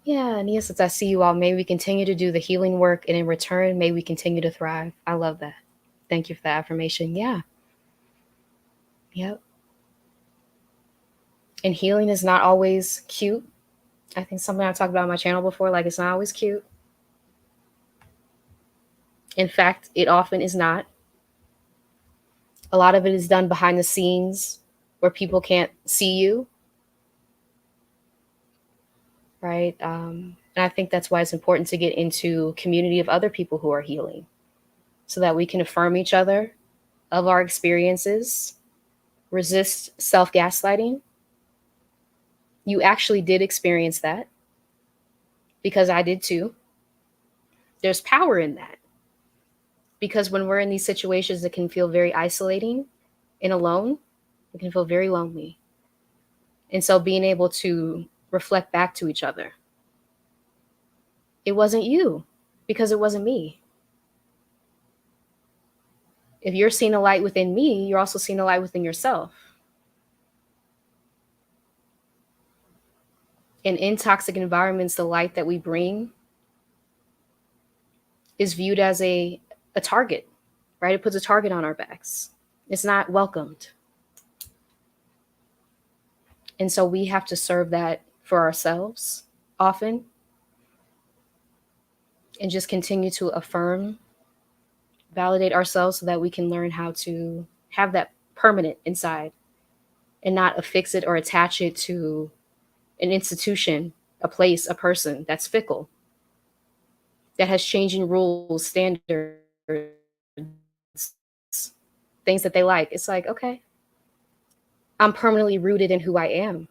Yeah, Nia, since I see you all, may we continue to do the healing work, and in return, may we continue to thrive. I love that. Thank you for the affirmation. Yeah. Yep. And healing is not always cute. I think something I talked about on my channel before, like it's not always cute. In fact, it often is not. A lot of it is done behind the scenes where people can't see you, right? And I think that's why it's important to get into community of other people who are healing so that we can affirm each other of our experiences, resist self-gaslighting. You actually did experience that because I did too. There's power in that because when we're in these situations, it can feel very isolating and alone. It can feel very lonely. And so being able to reflect back to each other, it wasn't you because it wasn't me. If you're seeing a light within me, you're also seeing a light within yourself. And in toxic environments, the light that we bring is viewed as a target, right? It puts a target on our backs. It's not welcomed. And so we have to serve that for ourselves often and just continue to affirm, validate ourselves so that we can learn how to have that permanent inside and not affix it or attach it to an institution, a place, a person that's fickle, that has changing rules, standards, things that they like. It's like, okay, I'm permanently rooted in who I am.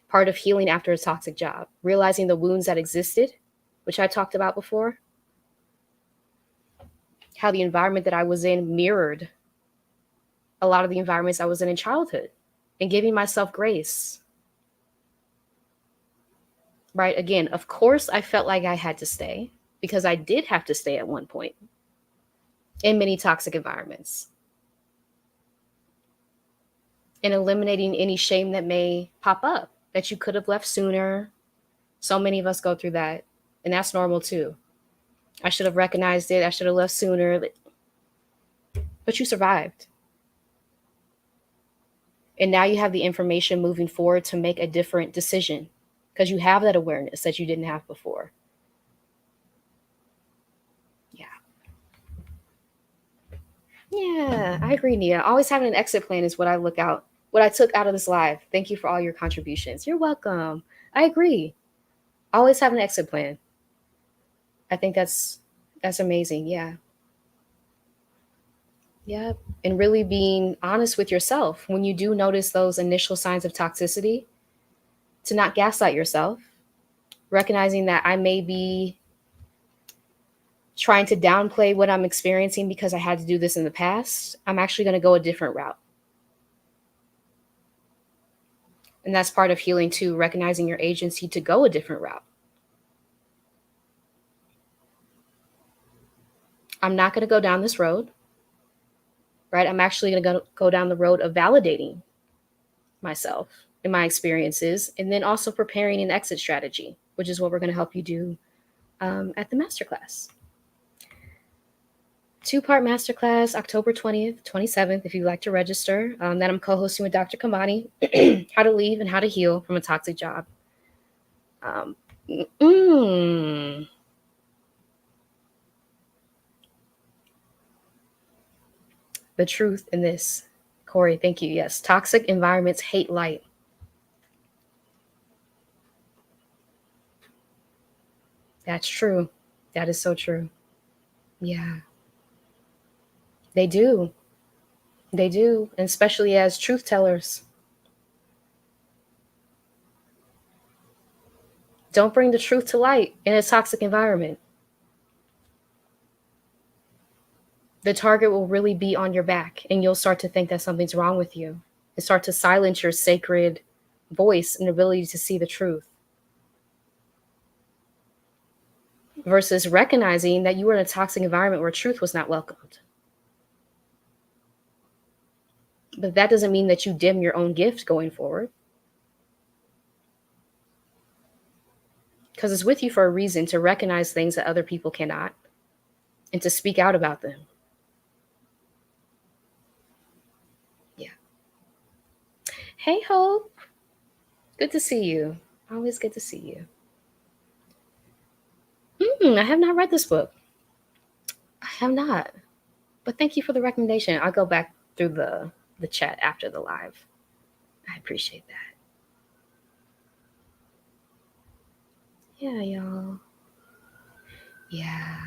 Part of healing after a toxic job, realizing the wounds that existed, which I talked about before, how the environment that I was in mirrored a lot of the environments I was in childhood. and giving myself grace. Right? Again, of course, I felt like I had to stay because I did have to stay at one point in many toxic environments, and eliminating any shame that may pop up that you could have left sooner. So many of us go through that, and that's normal too. I should have recognized it. I should have left sooner, but you survived. And now you have the information moving forward to make a different decision because you have that awareness that you didn't have before. Yeah. Yeah, I agree, Nia. Always having an exit plan is what I took out of this live. Thank you for all your contributions. You're welcome. I agree. Always have an exit plan. I think that's amazing. Yeah. Yeah. And really being honest with yourself when you do notice those initial signs of toxicity, to not gaslight yourself, recognizing that I may be trying to downplay what I'm experiencing because I had to do this in the past. I'm actually going to go a different route. And that's part of healing too, recognizing your agency to go a different route. I'm not going to go down this road, right? I'm actually going to go down the road of validating myself and my experiences, and then also preparing an exit strategy, which is what we're going to help you do at the masterclass. 2-part masterclass, October 20th, 27th, if you'd like to register, that I'm co-hosting with Dr. Kamani, how to leave and how to heal from a toxic job. The truth in this. Corey, thank you. Yes, toxic environments hate light. That's true. That is so true. Yeah, they do. They do, and especially as truth tellers. Don't bring the truth to light in a toxic environment. The target will really be on your back, and you'll start to think that something's wrong with you and start to silence your sacred voice and ability to see the truth. Versus recognizing that you were in a toxic environment where truth was not welcomed. But that doesn't mean that you dim your own gift going forward. Because it's with you for a reason, to recognize things that other people cannot and to speak out about them. Yeah. Hey, Hope. Good to see you. Always good to see you. I have not read this book. I have not. But thank you for the recommendation. I'll go back through the chat after the live. I appreciate that. Yeah, y'all. Yeah.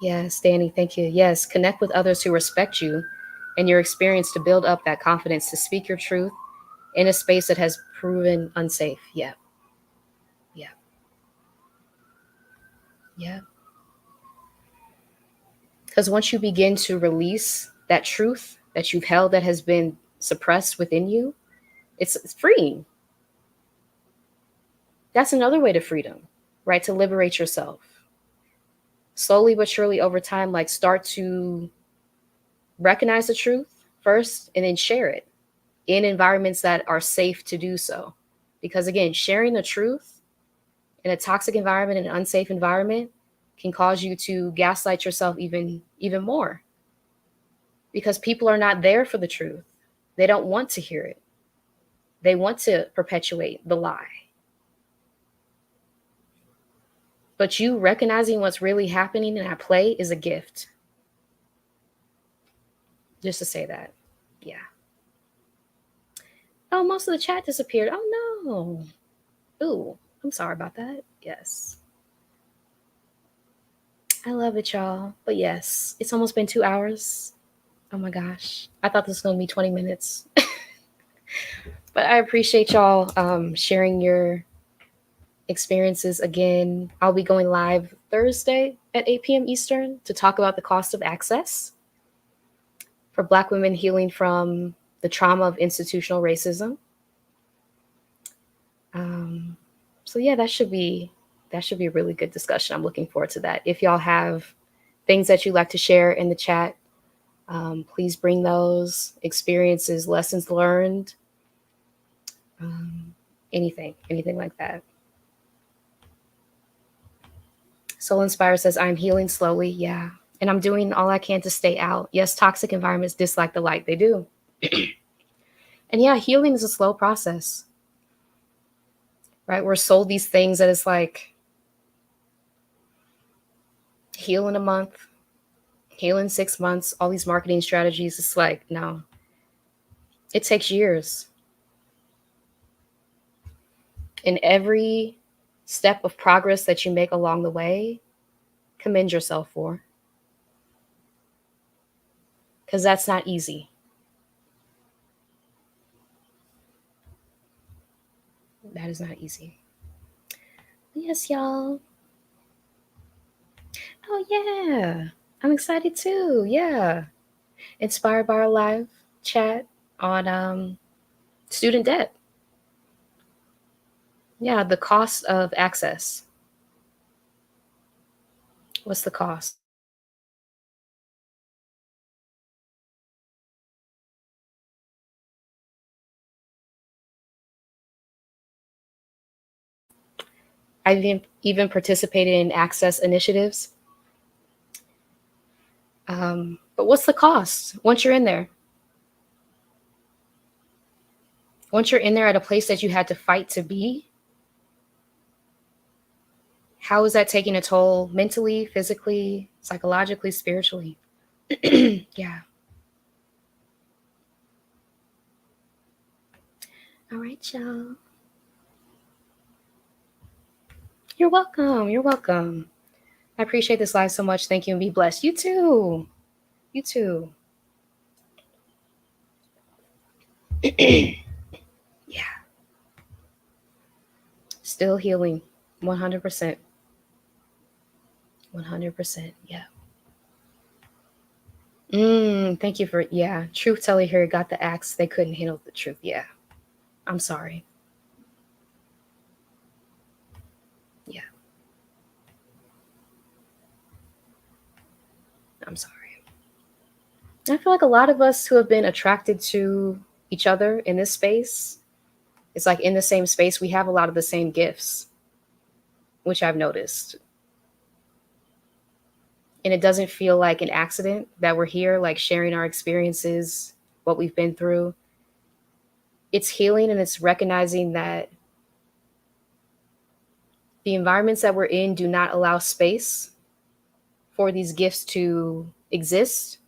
Yes, Danny, thank you. Yes, connect with others who respect you and your experience to build up that confidence to speak your truth in a space that has proven unsafe. Yeah. Yeah. Yeah. Because once you begin to release that truth that you've held that has been suppressed within you, it's freeing. That's another way to freedom, right? To liberate yourself. Slowly but surely over time, like start to recognize the truth first and then share it in environments that are safe to do so. Because again, sharing the truth in a toxic environment, an unsafe environment, can cause you to gaslight yourself even more. Because people are not there for the truth. They don't want to hear it. They want to perpetuate the lie. But you recognizing what's really happening in that play is a gift. Just to say that. Yeah. Oh, most of the chat disappeared. Oh no. Ooh, I'm sorry about that. Yes. I love it, y'all. But yes, it's almost been 2 hours. Oh my gosh. I thought this was going to be 20 minutes. But I appreciate y'all sharing your experiences again. I'll be going live Thursday at 8 p.m. Eastern to talk about the cost of access for Black women healing from the trauma of institutional racism. So yeah, that should be a really good discussion. I'm looking forward to that. If y'all have things that you'd like to share in the chat, please bring those experiences, lessons learned, anything like that. Soul Inspire says, I'm healing slowly. Yeah. And I'm doing all I can to stay out. Yes, toxic environments dislike the light. They do. And yeah, healing is a slow process, right? We're sold these things that it's like heal in a month, heal in 6 months, all these marketing strategies. It's like, no, it takes years. And every step of progress that you make along the way, commend yourself for. Because that's not easy. That is not easy. Yes, y'all. Oh, yeah. I'm excited too. Yeah. Inspired by our live chat on student debt. Yeah, the cost of access. What's the cost? I've even participated in access initiatives. But what's the cost once you're in there? Once you're in there at a place that you had to fight to be, how is that taking a toll mentally, physically, psychologically, spiritually? Yeah. All right, y'all. You're welcome. You're welcome. I appreciate this live so much. Thank you and be blessed. You too. You too. Yeah. Still healing. 100%. 100%. Yeah. Thank you for, yeah. Truth teller here got the axe. They couldn't handle the truth. Yeah. I'm sorry. Yeah. I'm sorry. I feel like a lot of us who have been attracted to each other in this space, it's like in the same space, we have a lot of the same gifts, which I've noticed. And it doesn't feel like an accident that we're here, like sharing our experiences, what we've been through. It's healing and it's recognizing that the environments that we're in do not allow space for these gifts to exist,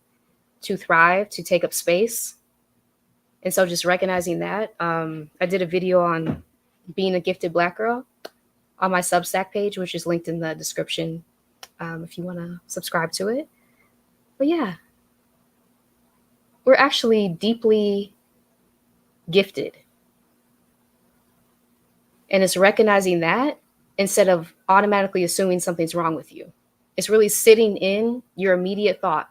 to thrive, to take up space. And so just recognizing that, I did a video on being a gifted Black girl on my Substack page, which is linked in the description if you want to subscribe to it. But yeah, we're actually deeply gifted. And it's recognizing that instead of automatically assuming something's wrong with you. It's really sitting in your immediate thought.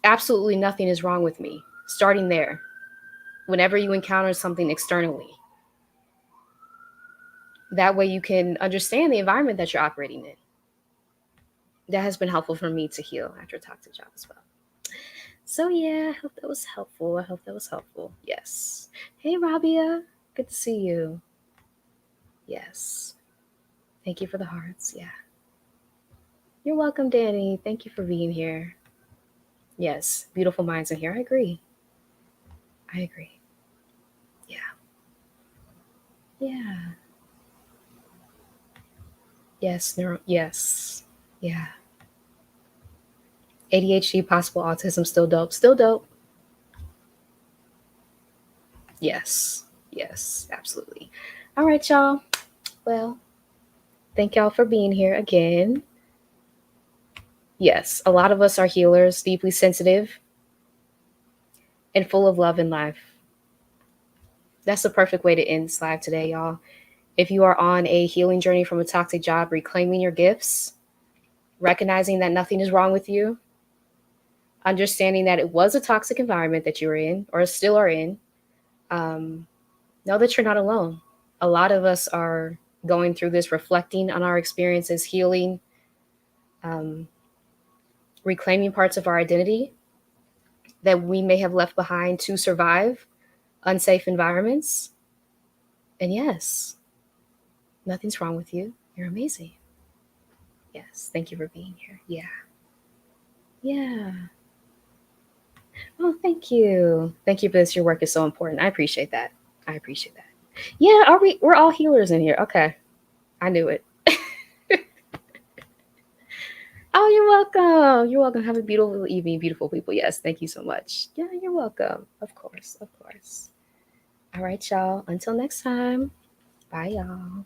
Absolutely nothing is wrong with me. Starting there. Whenever you encounter something externally. That way you can understand the environment that you're operating in. That has been helpful for me to heal after a toxic job as well. So yeah, I hope that was helpful. Yes. Hey, Rabia. Good to see you. Yes. Thank you for the hearts. Yeah. You're welcome, Danny. Thank you for being here. Yes. Beautiful minds in here. I agree. Yeah. Yeah. Yes. Yes. Yeah. ADHD, possible autism, still dope. Still dope. Yes. Yes. Absolutely. All right, y'all. Well, thank y'all for being here again. Yes, a lot of us are healers, deeply sensitive, and full of love and life. That's the perfect way to end this live today, y'all. If you are on a healing journey from a toxic job, reclaiming your gifts, recognizing that nothing is wrong with you, understanding that it was a toxic environment that you were in or still are in. Know that you're not alone. A lot of us are going through this, reflecting on our experiences, healing, um, reclaiming parts of our identity that we may have left behind to survive unsafe environments. And yes, nothing's wrong with you. You're amazing. Yes, thank you for being here. Yeah. Yeah. Oh, thank you. Thank you for this. Your work is so important. I appreciate that. I appreciate that. Yeah, are we? We're all healers in here. Okay, I knew it. Oh, you're welcome. You're welcome. Have a beautiful evening, beautiful people. Yes, thank you so much. Yeah, you're welcome. Of course, of course. All right, y'all. Until next time. Bye, y'all.